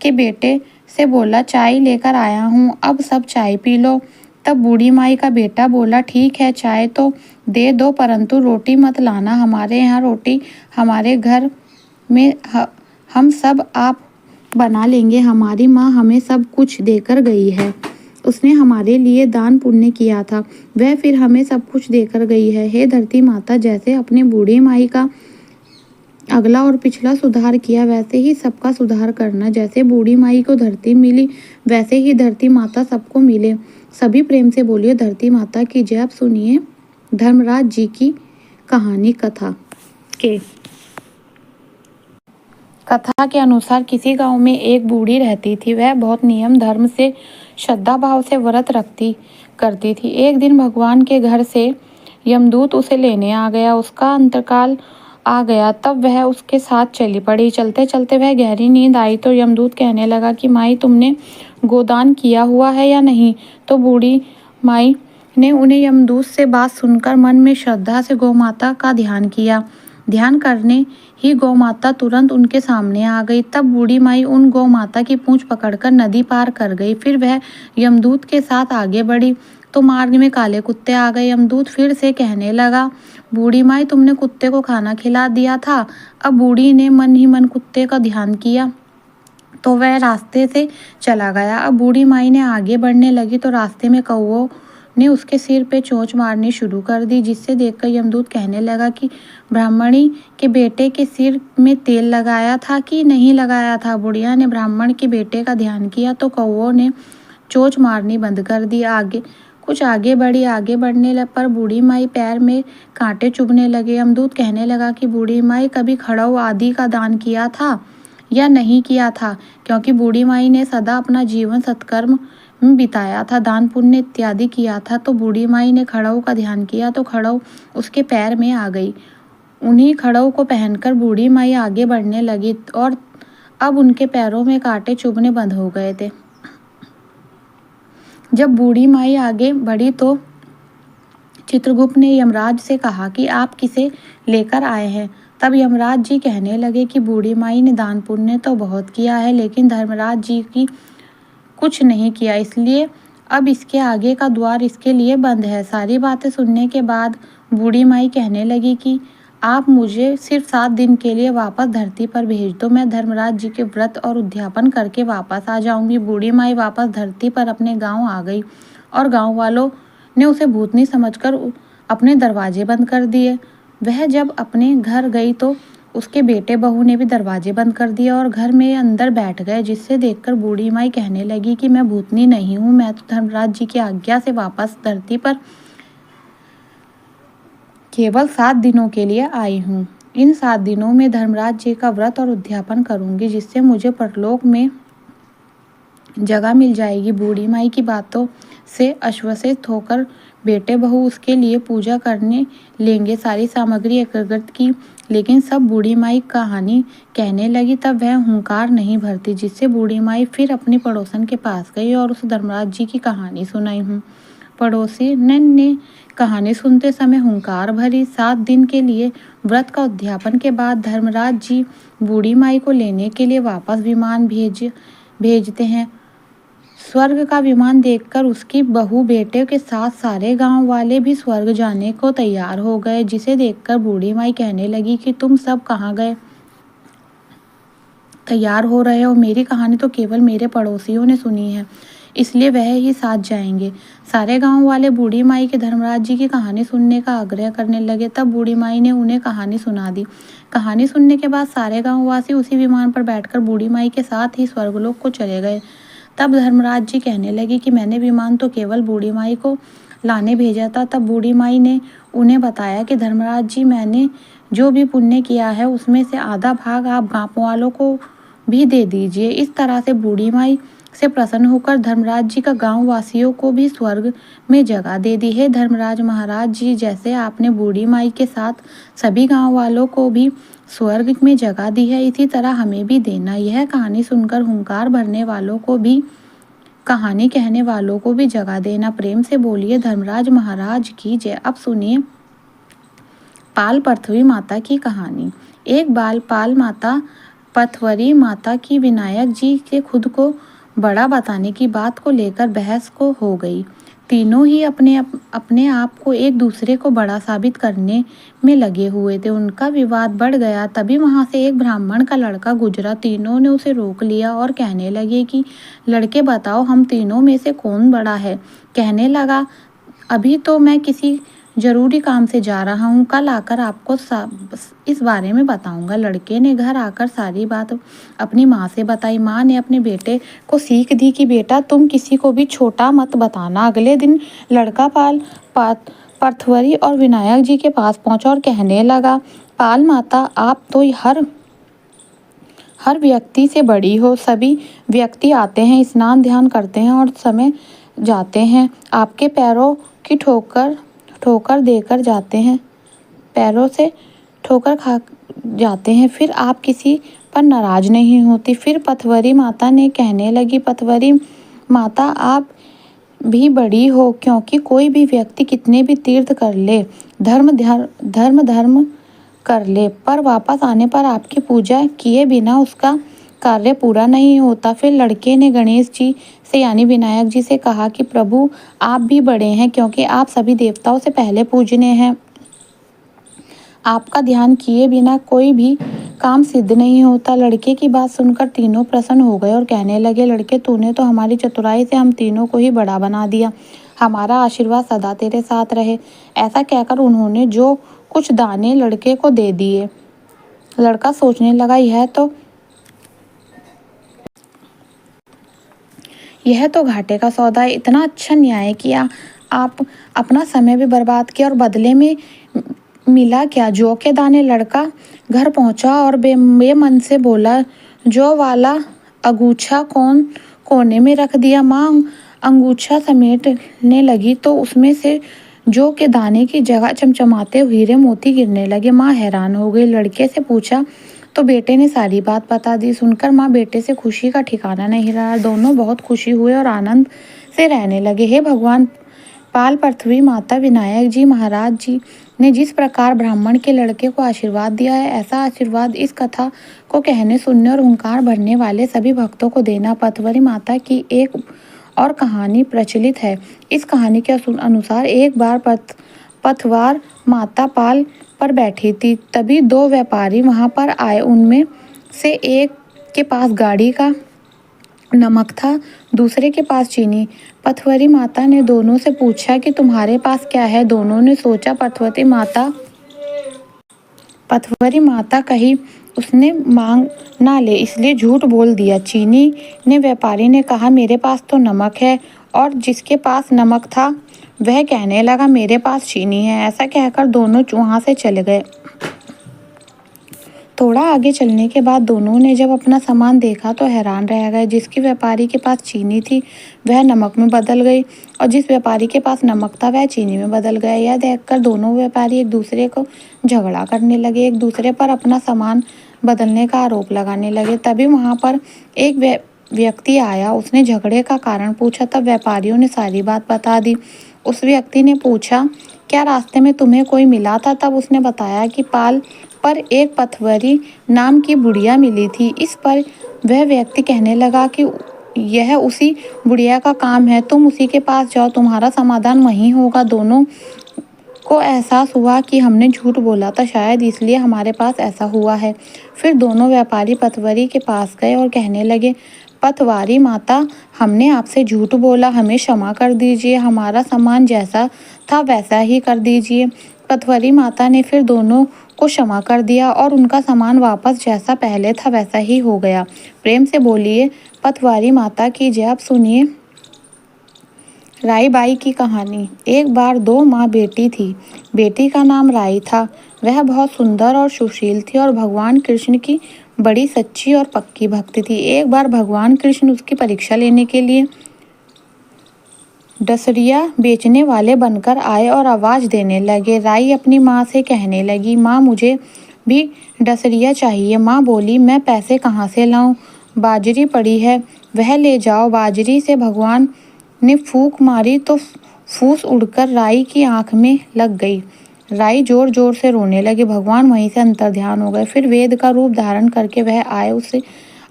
के बेटे से बोला, चाय लेकर आया हूँ, अब सब चाय पी लो। तब बूढ़ी माई का बेटा बोला, ठीक है, चाय तो दे दो, परंतु रोटी मत लाना। हमारे यहाँ रोटी हमारे घर में हम सब आप बना लेंगे। हमारी माँ हमें सब कुछ देकर गई है, उसने हमारे लिए दान पुण्य किया था, वह फिर हमें सब कुछ देकर गई है। हे धरती माता, जैसे अपनी बूढ़ी माई का अगला और पिछला सुधार किया, वैसे ही सबका सुधार करना। जैसे बूढ़ी माई को धरती मिली, वैसे ही धरती माता सबको मिले। सभी प्रेम से बोलिए, धरती माता की जय। अब सुनिए धर्मराज जी की कहानी। कथा के अनुसार किसी गांव में एक बूढ़ी रहती थी। वह बहुत नियम धर्म से, श्रद्धा भाव से व्रत करती थी। एक दिन भगवान के घर से यमदूत उसे लेने आ गया। उसका अंतकाल आ गया, तब वह उसके साथ चली पड़ी। चलते चलते वह गहरी नींद आई तो यमदूत कहने लगा कि माई, तुमने गोदान किया हुआ है या नहीं? तो बूढ़ी माई ने उन्हें यमदूत से बात सुनकर मन में श्रद्धा से गौ माता का ध्यान किया। ध्यान करने ही गौ माता तुरंत उनके सामने आ गई। तब बूढ़ी माई उन गौ माता की पूंछ पकड़कर नदी पार कर गई। फिर वह यमदूत के साथ आगे बढ़ी तो मार्ग में काले कुत्ते आ गए। यमदूत फिर से कहने लगा, बूढ़ी माई, तुमने कुत्ते को खाना खिला दिया था। अब बूढ़ी ने मन ही मन कुत्ते का ध्यान किया तो वह रास्ते से चला गया। अब बूढ़ी माई ने आगे बढ़ने लगी तो रास्ते में कौओं ने उसके सिर पे चोंच मारनी शुरू कर दी, जिससे देखकर यमदूत कहने लगा कि ब्राह्मणी के बेटे के सिर में तेल लगाया था कि नहीं लगाया था। बुढ़िया ने ब्राह्मण के बेटे का ध्यान किया तो कौओं ने चोंच मारनी बंद कर दी। कुछ आगे बढ़ने पर बूढ़ी माई पैर में कांटे चुभने लगे। यमदूत कहने लगा कि बूढ़ी माई, कभी खड़ाऊ आदि का दान किया था या नहीं किया था? क्योंकि बूढ़ी माई ने सदा अपना जीवन सत्कर्म बिताया था, दान पुण्य इत्यादि किया था। तो बूढ़ी माई ने खड़ाऊ का ध्यान किया तो खड़ाऊ उसके पैर में आ गई। उन्हीं खड़ाऊ को पहनकर बूढ़ी माई आगे बढ़ने लगी और अब उनके पैरों में कांटे चुभने बंद हो गए थे। जब बूढ़ी माई आगे बढ़ी तो चित्रगुप्त ने यमराज से कहा कि आप किसे लेकर आए हैं? तब यमराज जी कहने लगे कि बूढ़ी माई ने दान पुण्य तो बहुत किया है, लेकिन धर्मराज जी की कुछ नहीं किया, इसलिए अब इसके आगे का द्वार इसके लिए बंद है। सारी बातें सुनने के बाद बूढ़ी माई कहने लगी कि आप मुझे सिर्फ 7 दिन के लिए वापस धरती पर भेज दो, मैं धर्मराज जी के व्रत और उद्यापन करके वापस आ जाऊंगी। बूढ़ी माई वापस धरती पर अपने गांव आ गई और गांव वालों ने उसे भूतनी समझकर अपने दरवाजे बंद कर दिए। वह जब अपने घर गई तो उसके बेटे बहू ने भी दरवाजे बंद कर दिए और घर में अंदर बैठ गए, जिससे देखकर बूढ़ी माई कहने लगी कि मैं भूतनी नहीं हूँ, मैं तो धर्मराज जी की आज्ञा से वापस धरती पर केवल 7 दिनों के लिए आई हूँ। इन 7 दिनों में धर्मराज जी का व्रत और उद्यापन करूंगी, जिससे मुझे परलोक में जगह मिल जाएगी। बूढ़ी माई की बातों से आश्वस्त होकर बेटे बहू उसके लिए पूजा करने लेंगे सारी सामग्री एकत्रित की, लेकिन सब बूढ़ी माई कहानी कहने लगी तब वह हुंकार नहीं भरती, जिससे बूढ़ी माई फिर अपनी पड़ोसन के पास गई और उस धर्मराज जी की कहानी सुनाई। पड़ोसी ने कहानी सुनते समय हुंकार भरी। 7 दिन के लिए व्रत का उद्यापन के बाद धर्मराज जी बूढ़ी माई को लेने के लिए वापस विमान भेजते हैं। स्वर्ग का विमान देखकर उसकी बहू बेटे के साथ सारे गांव वाले भी स्वर्ग जाने को तैयार हो गए, जिसे देखकर बूढ़ी माई कहने लगी कि तुम सब कहाँ गए? तैयार हो रहे हैं और मेरी कहानी तो केवल मेरे पड़ोसियों ने सुनी है, इसलिए वह ही साथ जाएंगे। सारे गांव वाले बूढ़ी माई के धर्मराज जी की कहानी सुनने का आग्रह करने लगे। तब बूढ़ी माई ने उन्हें कहानी सुना दी। कहानी सुनने के बाद सारे गांववासी उसी विमान पर बैठकर बूढ़ी माई के साथ ही स्वर्गलोक को चले गए। तब धर्मराज जी कहने लगे कि मैंने विमान तो केवल बूढ़ी माई को लाने भेजा था। तब बूढ़ी माई ने उन्हें बताया कि धर्मराज जी, मैंने जो भी पुण्य किया है उसमें से आधा भाग आप गांव वालों को भी दे दीजिए। इस तरह से बूढ़ी माई से प्रसन्न होकर धर्मराज जी का गांव वासियों को भी स्वर्ग में जगह दे दी है। धर्मराज महाराज जी, जैसे आपने बूढ़ी माई के साथ सभी गांव वालों को भी स्वर्ग में जगह दी है, इसी तरह हमें भी देना। यह कहानी सुनकर हुंकार भरने वालों को भी, कहानी कहने वालों को भी जगह देना। प्रेम से बोलिए धर्मराज महाराज की जय। अब सुनिए पाल पृथ्वी माता की कहानी। एक बाल पाल माता पथवरी माता की विनायक जी के खुद को बड़ा बताने की बात को लेकर बहस को हो गई। तीनों ही अपने आप को एक दूसरे को बड़ा साबित करने में लगे हुए थे। उनका विवाद बढ़ गया। तभी वहां से एक ब्राह्मण का लड़का गुजरा। तीनों ने उसे रोक लिया और कहने लगे कि लड़के बताओ, हम तीनों में से कौन बड़ा है। कहने लगा, अभी तो मैं किसी जरूरी काम से जा रहा हूँ, कल आकर आपको इस बारे में बताऊंगा। लड़के ने घर आकर सारी बात अपनी माँ से बताई। माँ ने अपने बेटे को सीख दी कि बेटा, तुम किसी को भी छोटा मत बताना। अगले दिन लड़का पाल पर्थवरी और विनायक जी के पास पहुंचा और कहने लगा, पाल माता, आप तो हर व्यक्ति से बड़ी हो। सभी व्यक्ति आते हैं, स्नान ध्यान करते हैं और समय जाते हैं, आपके पैरों की ठोकर देकर जाते हैं, पैरों से ठोकर खा जाते हैं, फिर आप किसी पर नाराज नहीं होती। फिर पथवरी माता ने कहने लगी, पथवरी माता, आप भी बड़ी हो, क्योंकि कोई भी व्यक्ति कितने भी तीर्थ कर ले, धर्म कर ले, पर वापस आने पर आपकी पूजा किए बिना उसका कार्य पूरा नहीं होता। फिर लड़के ने गणेश जी से यानी विनायक जी से कहा कि प्रभु, आप भी बड़े हैं, क्योंकि आप सभी देवताओं से पहले पूजनीय हैं। आपका ध्यान किए बिना कोई भी काम सिद्ध नहीं होता। लड़के की बात सुनकर तीनों प्रसन्न हो गए और कहने लगे, लड़के, तूने तो हमारी चतुराई से हम तीनों को ही बड़ा बना दिया। हमारा आशीर्वाद सदा तेरे साथ रहे। ऐसा कहकर उन्होंने जो कुछ दाने लड़के को दे दिए। लड़का सोचने लगा, यह तो घाटे का सौदा है। इतना अच्छा न्याय किया, आप अपना समय भी बर्बाद किया और बदले में मिला क्या? जौ के दाने। लड़का घर पहुंचा और बेमन से बोला, जौ वाला अंगूछा कोने में रख दिया। माँ अंगूछा समेटने लगी तो उसमें से जौ के दाने की जगह चमचमाते हीरे मोती गिरने लगे। माँ हैरान हो गई। लड़के से पूछा तो बेटे ने सारी बात बता दी। सुनकर माँ बेटे से खुशी का ठिकाना नहीं रहा। दोनों बहुत खुशी हुए और आनंद से रहने लगे। हे भगवान, पाल पृथ्वी माता, विनायक जी महाराज जी ने जिस प्रकार ब्राह्मण के लड़के को आशीर्वाद दिया है, ऐसा आशीर्वाद इस कथा को कहने, सुनने और हुंकार भरने वाले सभी भक्तों को देना। पथवरी माता की एक और कहानी प्रचलित है। इस कहानी के अनुसार एक बार पथवार माता पाल पर बैठी थी। तभी दो व्यापारी वहां पर आए। उनमें से एक के पास गाड़ी का नमक था, दूसरे के पास चीनी। पथवरी माता ने दोनों से पूछा कि तुम्हारे पास क्या है? दोनों ने सोचा पथवरी माता कही उसने मांग ना ले, इसलिए झूठ बोल दिया। चीनी ने व्यापारी ने कहा, मेरे पास तो नमक है। और जिसके पास नमक था वह कहने लगा, मेरे पास चीनी है। ऐसा कहकर दोनों वहां से चले गए। थोड़ा आगे चलने के बाद दोनों ने जब अपना सामान देखा तो हैरान रह गए। जिसकी व्यापारी के पास चीनी थी वह नमक में बदल गई और जिस व्यापारी के पास नमक था वह चीनी में बदल गया। यह देखकर दोनों व्यापारी एक दूसरे को झगड़ा करने लगे, एक दूसरे पर अपना सामान बदलने का आरोप लगाने लगे। तभी वहां पर एक व्यक्ति आया। उसने झगड़े का कारण पूछा। तब व्यापारियों ने सारी बात बता दी। उस व्यक्ति ने पूछा, क्या रास्ते में तुम्हें कोई मिला था? तब उसने बताया कि पाल पर एक पथवरी नाम की बुढ़िया मिली थी। इस पर वह व्यक्ति कहने लगा कि यह उसी बुढ़िया का काम है, तुम उसी के पास जाओ, तुम्हारा समाधान वहीं होगा। दोनों को एहसास हुआ कि हमने झूठ बोला था, शायद इसलिए हमारे पास ऐसा हुआ है। फिर दोनों व्यापारी पटवारी के पास गए और कहने लगे, पटवारी माता, हमने आपसे झूठ बोला, हमें क्षमा कर दीजिए, हमारा सामान जैसा था वैसा ही कर दीजिए। पटवारी माता ने फिर दोनों को क्षमा कर दिया और उनका सामान वापस जैसा पहले था वैसा ही हो गया। प्रेम से बोलिए पटवारी माता की जय। अब सुनिए राई बाई की कहानी। एक बार दो माँ बेटी थी। बेटी का नाम राई था। वह बहुत सुंदर और सुशील थी और भगवान कृष्ण की बड़ी सच्ची और पक्की भक्त थी। एक बार भगवान कृष्ण उसकी परीक्षा लेने के लिए डसरिया बेचने वाले बनकर आए और आवाज देने लगे। राई अपनी माँ से कहने लगी, माँ मुझे भी डसरिया चाहिए। माँ बोली, मैं पैसे कहाँ से लाऊं? बाजरी पड़ी है, वह ले जाओ। बाजरी से भगवान ने फूंक मारी तो फूस उड़कर राई की आंख में लग गई। राई जोर जोर से रोने लगी। भगवान वहीं से अंतर्ध्यान हो गए। फिर वेद का रूप धारण करके वह आए, उसे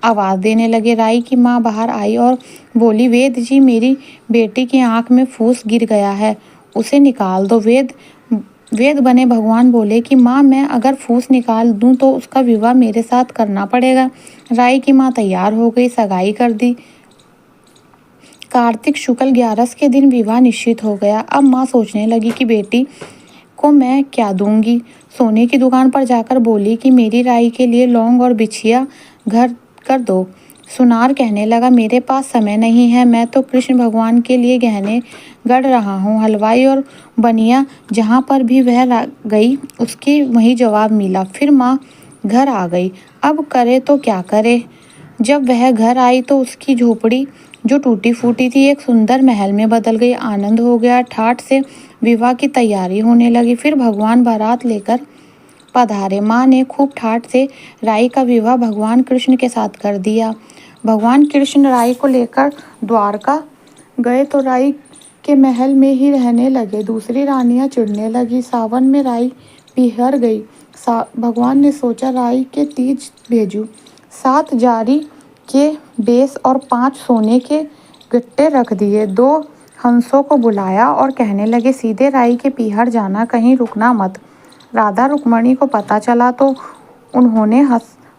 आवाज देने लगे। राई की माँ बाहर आई और बोली, वेद जी, मेरी बेटी की आंख में फूस गिर गया है, उसे निकाल दो। वेद बने भगवान बोले कि माँ, मैं अगर फूस निकाल दूं तो उसका विवाह मेरे साथ करना पड़ेगा। राई की माँ तैयार हो गई, सगाई कर दी। कार्तिक शुक्ल 11 के दिन विवाह निश्चित हो गया। अब माँ सोचने लगी कि बेटी को मैं क्या दूंगी। सोने की दुकान पर जाकर बोली कि मेरी राई के लिए लौंग और बिछिया घर कर दो। सुनार कहने लगा, मेरे पास समय नहीं है, मैं तो कृष्ण भगवान के लिए गहने गढ़ रहा हूँ। हलवाई और बनिया जहाँ पर भी वह गई उसके वही जवाब मिला। फिर माँ घर आ गई। अब करे तो क्या करे। जब वह घर आई तो उसकी झोपड़ी जो टूटी फूटी थी एक सुंदर महल में बदल गई। आनंद हो गया। ठाठ से विवाह की तैयारी होने लगी। फिर भगवान बारात लेकर पधारे। माँ ने खूब ठाठ से राई का विवाह भगवान कृष्ण के साथ कर दिया। भगवान कृष्ण राई को लेकर द्वारका गए तो राई के महल में ही रहने लगे। दूसरी रानियां चिढ़ने लगी। सावन में राई पिहर गई। भगवान ने सोचा, राई के तीज भेजूं। 7 जारी के बेस और 5 सोने के गट्टे रख दिए। 2 हंसों को बुलाया और कहने लगे, सीधे राई के पीहर जाना, कहीं रुकना मत। राधा रुक्मणी को पता चला तो उन्होंने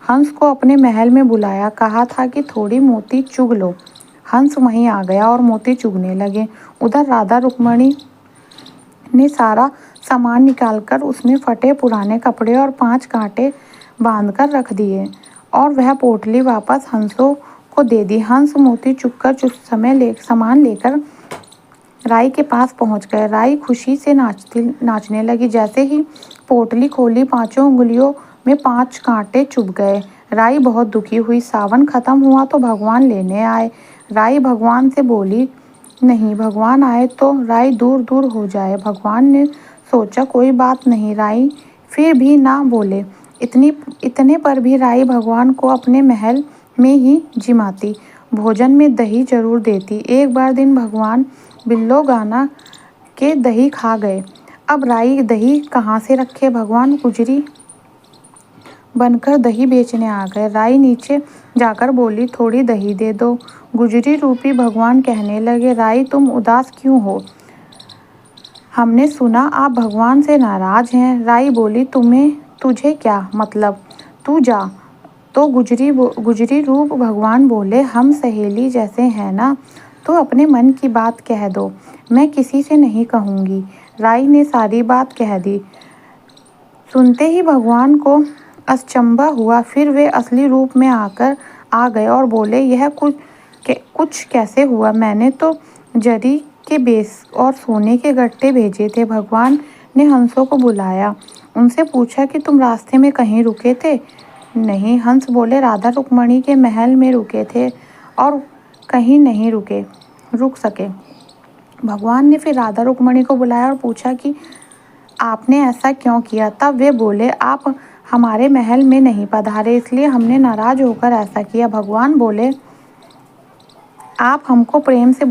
हंस को अपने महल में बुलाया। कहा था कि थोड़ी मोती चुग लो। हंस वहीं आ गया और मोती चुगने लगे। उधर राधा रुक्मणी ने सारा सामान निकालकर उसमें फटे पुराने कपड़े और 5 कांटे बांधकर रख दिए और वह पोटली वापस हंसों को दे दी। हंस मोती चुगकर सामान लेकर राई के पास पहुंच गए। राई खुशी से नाचने लगी। जैसे ही पोटली खोली, 5 उंगलियों में 5 कांटे चुभ गए। राई बहुत दुखी हुई। सावन खत्म हुआ तो भगवान लेने आए। राई भगवान से बोली, नहीं, भगवान आए तो राई दूर दूर हो जाए। भगवान ने सोचा, कोई बात नहीं। राई फिर भी ना बोले। इतने पर भी राई भगवान को अपने महल में ही जिमाती, भोजन में दही जरूर देती। एक बार दिन भगवान बिल्लो गाना के दही खा गए। अब राई दही कहाँ से रखे। भगवान गुजरी बनकर दही बेचने आ गए। राई नीचे जाकर बोली, थोड़ी दही दे दो। गुजरी रूपी भगवान कहने लगे, राई तुम उदास क्यों हो? हमने सुना आप भगवान से नाराज हैं। राई बोली, तुझे क्या मतलब, तू जा। तो गुजरी रूप भगवान बोले, हम सहेली जैसे हैं ना, तो अपने मन की बात कह दो, मैं किसी से नहीं कहूँगी। राई ने सारी बात कह दी। सुनते ही भगवान को अचंभा हुआ। फिर वे असली रूप में आ गए और बोले, यह कुछ कैसे हुआ? मैंने तो जरी के बेस और सोने के गट्टे भेजे थे। भगवान ने हंसों को बुलाया, उनसे पूछा कि तुम रास्ते में कहीं रुके थे? नहीं, हंस बोले, राधा रुक्मणी के महल में रुके थे और कहीं नहीं रुक सके। भगवान ने फिर राधा रुक्मणी को बुलाया और पूछा कि आपने ऐसा क्यों किया? तब वे बोले, आप हमारे महल में नहीं पधारे, इसलिए हमने नाराज होकर ऐसा किया। भगवान बोले, आप हमको प्रेम से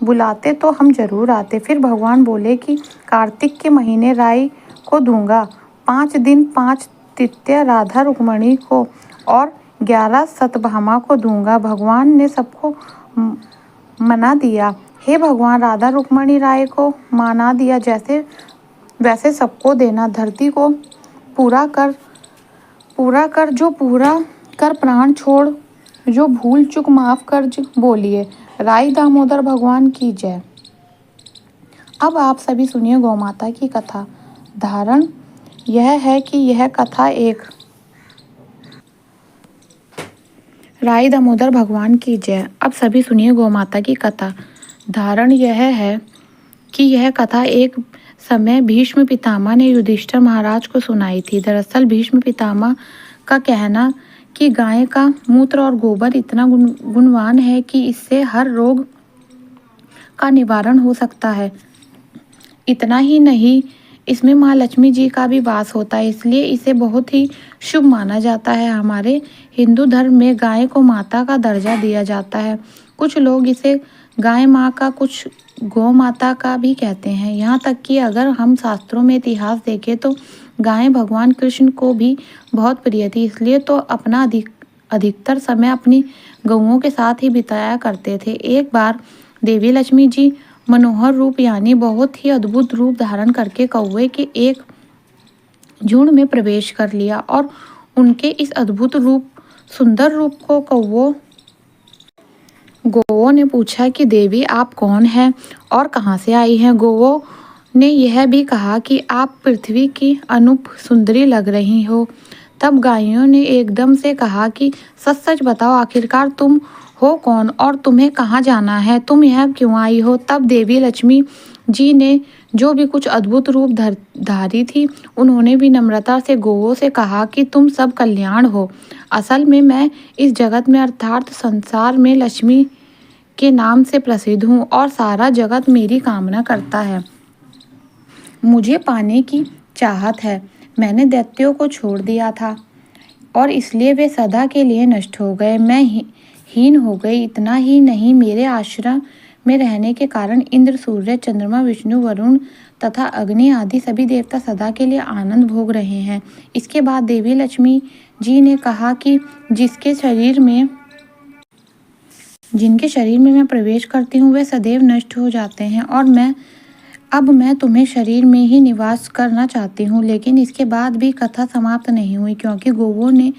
बुलाते तो हम जरूर आते। फिर भगवान बोले कि कार्तिक के महीने राई को दूंगा, 5 दिन 5 तृतीया राधा रुक्मणी को और 11 सतभामा को दूंगा। भगवान ने सबको मना दिया। हे भगवान, राधा रुक्मणी राय को मना दिया। जैसे वैसे सबको देना, धरती को पूरा कर जो पूरा कर प्राण छोड़, जो भूल चूक माफ कर। बोलिए राई दामोदर भगवान की जय। अब आप सभी सुनिए गौ माता की कथा। धारण यह है कि यह कथा एक राई दामोदर भगवान की जय। अब सभी सुनिए गौ माता की कथा। धारण यह है कि यह कथा एक समय भीष्म पितामह ने युधिष्ठिर महाराज को सुनाई थी। दरअसल भीष्म पितामह का कहना कि गाय का मूत्र और गोबर इतना गुणवान है कि इससे हर रोग का निवारण हो सकता है। इतना ही नहीं, इसमें माँ लक्ष्मी जी का भी वास होता है, इसलिए इसे बहुत ही शुभ माना जाता है। हमारे हिंदू धर्म में गाय को माता का दर्जा दिया जाता है। कुछ लोग इसे गाय माँ का, कुछ गौ माता का भी कहते हैं। यहाँ तक कि अगर हम शास्त्रों में इतिहास देखें तो गाय भगवान कृष्ण को भी बहुत प्रिय थी, इसलिए तो अपना अधिकतर समय अपनी गौओं के साथ ही बिताया करते थे। एक बार देवी लक्ष्मी जी मनोहर रूप यानी बहुत ही अद्भुत रूप धारण करके कौवे के एक झुंड में प्रवेश कर लिया और उनके इस अद्भुत सुंदर रूप को गौओं ने पूछा कि देवी आप कौन हैं और कहाँ से आई हैं। गौओं ने यह भी कहा कि आप पृथ्वी की अनूप सुंदरी लग रही हो। तब गायों ने एकदम से कहा कि सच सच बताओ, आखिरकार तुम हो कौन और तुम्हें कहाँ जाना है, तुम यहाँ क्यों आई हो। तब देवी लक्ष्मी जी ने जो भी कुछ अद्भुत रूप धारी थी, उन्होंने भी नम्रता से गौओं से कहा कि तुम सब कल्याण हो। असल में मैं इस जगत में अर्थात संसार में लक्ष्मी के नाम से प्रसिद्ध हूँ और सारा जगत मेरी कामना करता है। मुझे पाने की चाहत है। मैंने दैत्यों को छोड़ दिया था और इसलिए वे सदा के लिए नष्ट हो गए। मैं हीन हो गई। इतना ही नहीं, मेरे आश्रम में रहने के कारण इंद्र, सूर्य, चंद्रमा, विष्णु, वरुण तथा अग्नि आदि सभी देवता सदा के लिए आनंद भोग रहे हैं। इसके बाद देवी लक्ष्मी जी ने कहा कि जिनके शरीर में मैं प्रवेश करती हूँ वे सदैव नष्ट हो जाते हैं और मैं तुम्हें शरीर में ही निवास करना चाहती हूँ। लेकिन इसके बाद भी कथा समाप्त नहीं हुई, क्योंकि गौओं ने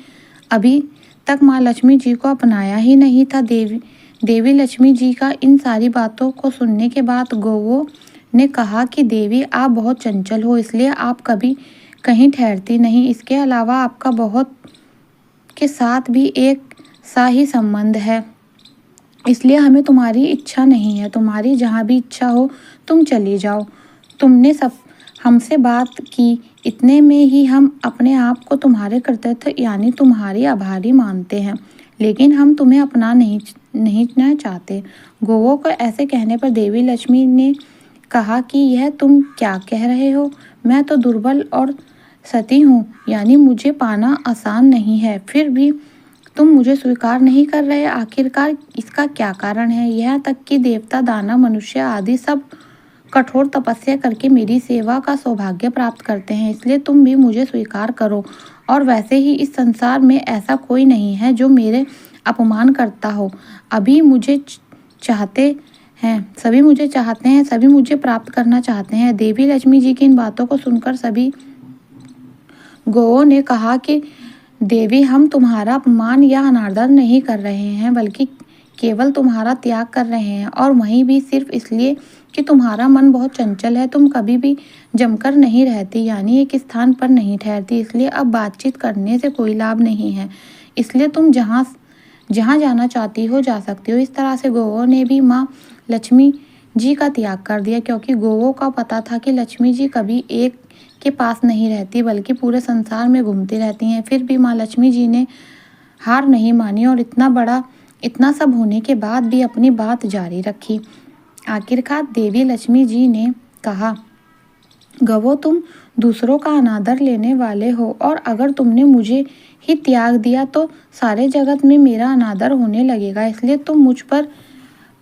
अभी तक माँ लक्ष्मी जी को अपनाया ही नहीं था। देवी लक्ष्मी जी का इन सारी बातों को सुनने के बाद गौओं ने कहा कि देवी आप बहुत चंचल हो, इसलिए आप कभी कहीं ठहरती नहीं। इसके अलावा आपका बहुत के साथ भी एक सा ही संबंध है, इसलिए हमें तुम्हारी इच्छा नहीं है। तुम्हारी जहाँ भी इच्छा हो तुम चली जाओ। तुमने सब हमसे बात की, इतने में ही हम अपने आप को तुम्हारे कर्तव्य यानी तुम्हारी आभारी मानते हैं, लेकिन हम तुम्हें अपना नहीं चाहते। गौओं को ऐसे कहने पर देवी लक्ष्मी ने कहा कि यह तुम क्या कह रहे हो। मैं तो दुर्बल और सती हूँ, यानी मुझे पाना आसान नहीं है, फिर भी तुम मुझे स्वीकार नहीं कर रहे। आखिरकार इसका क्या कारण है। यहाँ तक कि देवता, दानव, मनुष्य आदि सब कठोर तपस्या करके मेरी सेवा का सौभाग्य प्राप्त करते हैं, इसलिए तुम भी मुझे स्वीकार करो। और वैसे ही इस संसार में ऐसा कोई नहीं है जो मेरे अपमान करता हो। सभी मुझे चाहते हैं, सभी मुझे प्राप्त करना चाहते हैं। देवी लक्ष्मी जी की इन बातों को सुनकर सभी गौओं ने कहा कि देवी हम तुम्हारा अपमान या अनादर नहीं कर रहे हैं, बल्कि केवल तुम्हारा त्याग कर रहे हैं, और वहीं भी सिर्फ इसलिए कि तुम्हारा मन बहुत चंचल है। तुम कभी भी जमकर नहीं रहती, यानी एक स्थान पर नहीं ठहरती, इसलिए अब बातचीत करने से कोई लाभ नहीं है। इसलिए तुम जहाँ जाना चाहती हो जा सकती हो। इस तरह से गौओं ने भी माँ लक्ष्मी जी का त्याग कर दिया, क्योंकि गौओं का पता था कि लक्ष्मी जी कभी एक के पास नहीं रहती, बल्कि पूरे संसार में घूमती रहती हैं। फिर भी माँ लक्ष्मी जी ने हार नहीं मानी और इतना सब होने के बाद भी अपनी बात जारी रखी। आखिरकार देवी लक्ष्मी जी ने कहा, गवो तुम दूसरों का अनादर लेने वाले हो, और अगर तुमने मुझे ही त्याग दिया तो सारे जगत में मेरा अनादर होने लगेगा, इसलिए तुम मुझ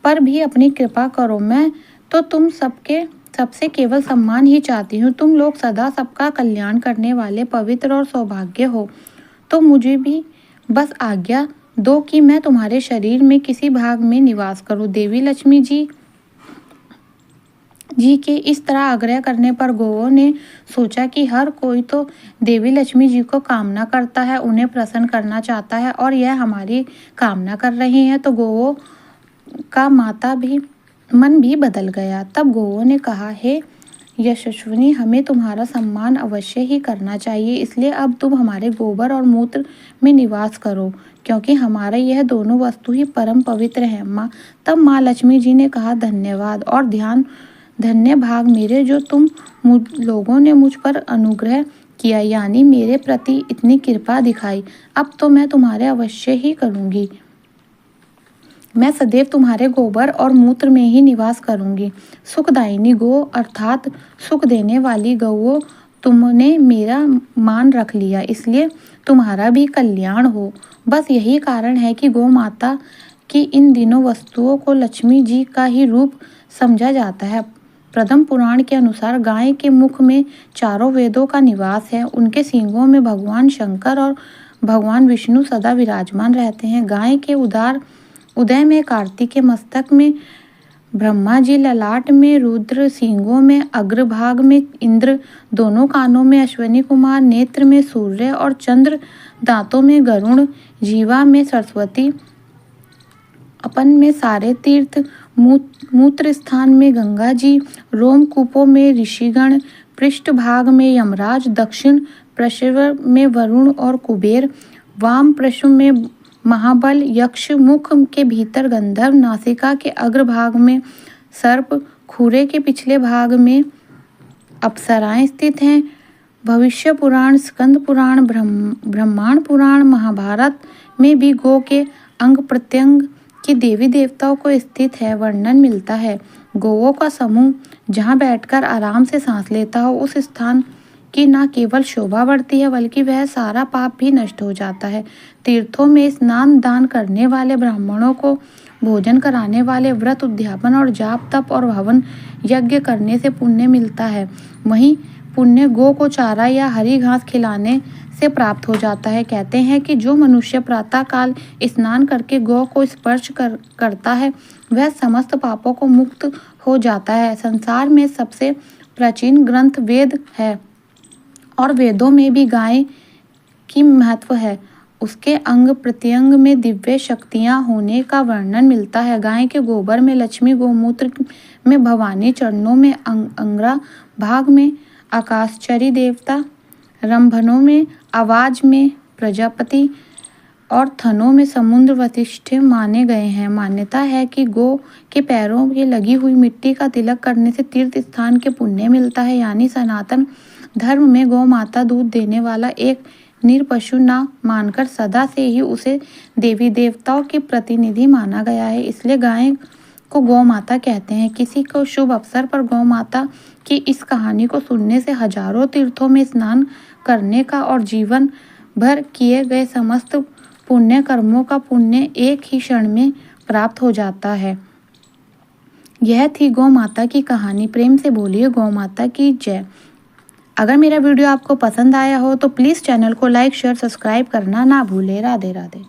पर भी अपनी कृपा करो। मैं तो तुम सबसे केवल सम्मान ही चाहती हूँ। तुम लोग सदा सबका कल्याण करने वाले पवित्र और सौभाग्य हो, तो मुझे भी बस आज्ञा दो कि मैं तुम्हारे शरीर में किसी भाग में निवास करूँ। देवी लक्ष्मी जी जी के इस तरह आग्रह करने पर गौओं ने सोचा कि हर कोई तो देवी लक्ष्मी जी को कामना करता है, उन्हें प्रसन्न करना चाहता है और यह हमारी कामना कर रही है, तो गौओं का माता भी मन भी बदल गया। तब गौओं ने कहा, हे यशस्विनी, हमें तुम्हारा सम्मान अवश्य ही करना चाहिए, इसलिए अब तुम हमारे गोबर और मूत्र में निवास करो, क्योंकि हमारे यह दोनों वस्तु ही परम पवित्र है। माँ तब माँ लक्ष्मी जी ने कहा, धन्यवाद और धन्य भाग मेरे, जो तुम लोगों ने मुझ पर अनुग्रह किया, यानी मेरे प्रति इतनी कृपा दिखाई। अब तो मैं तुम्हारे अवश्य ही करूँगी, मैं सदैव तुम्हारे गोबर और मूत्र में ही निवास करूंगी। सुखदायिनी गौ अर्थात सुख देने वाली गौ, तुमने मेरा मान रख लिया, इसलिए तुम्हारा भी कल्याण हो। बस यही कारण है कि गौ माता की इन दिनों वस्तुओं को लक्ष्मी जी का ही रूप समझा जाता है। प्रथम पुराण के अनुसार गाय के मुख में चारों वेदों का निवास है, उनके सींगों में भगवान शंकर और भगवान विष्णु सदा विराजमान रहते हैं। गाय के उदय में कार्तिक के मस्तक में ब्रह्मा जी, ललाट में रुद्र, सींगों में अग्रभाग में इंद्र, दोनों कानों में अश्विनी कुमार, नेत्र में सूर्य और चंद्र, दांतों में गरुण, जीवा में सरस्वती, अपन में सारे तीर्थ, मूत्र स्थान में गंगा जी, रोमकूपों में ऋषिगण, पृष्ठ भाग में यमराज, दक्षिण प्रश्वर में वरुण और कुबेर, वाम प्रश्व में महाबल, यक्ष, मुख के भीतर गंधर्व, नासिका के अग्रभाग में सर्प, खूरे के पिछले भाग में अप्सराएं स्थित हैं। भविष्य पुराण, स्कंद पुराण, ब्रह्मांड पुराण, महाभारत में भी गौ के अंग प्रत्यंग की देवी देवताओं को स्थित है वर्णन मिलता है। गौओं का समूह जहाँ बैठकर आराम से सांस लेता हो, उस स्थान की न केवल शोभा बढ़ती है, बल्कि वह सारा पाप भी नष्ट हो जाता है। तीर्थों में स्नान दान करने वाले, ब्राह्मणों को भोजन कराने वाले, व्रत उद्यापन और जाप तप और हवन यज्ञ करने से पुण्य मिलता है। वहीं पुण्य गौ को चारा या हरी घास खिलाने से प्राप्त हो जाता है। कहते हैं कि जो मनुष्य प्रातः काल स्नान करके गौ को स्पर्श करता है, वह समस्त पापों को मुक्त हो जाता है। संसार में सबसे प्राचीन ग्रंथ वेद है और वेदों में भी गाय की महत्व है। उसके अंग प्रत्यंग में दिव्य शक्तियां होने का वर्णन मिलता है। गाय के गोबर में लक्ष्मी, गोमूत्र में भवानी, चरणों में अंगरा, भाग में आकाशचरी देवता, रंभनों में आवाज में प्रजापति और थनों में समुद्र वशिष्ठ माने गए हैं। मान्यता है कि गौ के पैरों में लगी हुई मिट्टी का तिलक करने से तीर्थ स्थान के पुण्य मिलता है, यानी सनातन धर्म में गौ माता दूध देने वाला एक निरपशु न मानकर सदा से ही उसे देवी देवताओं की प्रतिनिधि माना गया है, इसलिए गाय को गौ माता कहते हैं। किसी को शुभ अवसर पर गौ माता की इस कहानी को सुनने से हजारों तीर्थों में स्नान करने का और जीवन भर किए गए समस्त पुण्य कर्मों का पुण्य एक ही क्षण में प्राप्त हो जाता है। यह थी गौ माता की कहानी। प्रेम से बोलिए गौ माता की जय। अगर मेरा वीडियो आपको पसंद आया हो तो प्लीज़ चैनल को लाइक शेयर सब्सक्राइब करना ना भूलें। राधे राधे।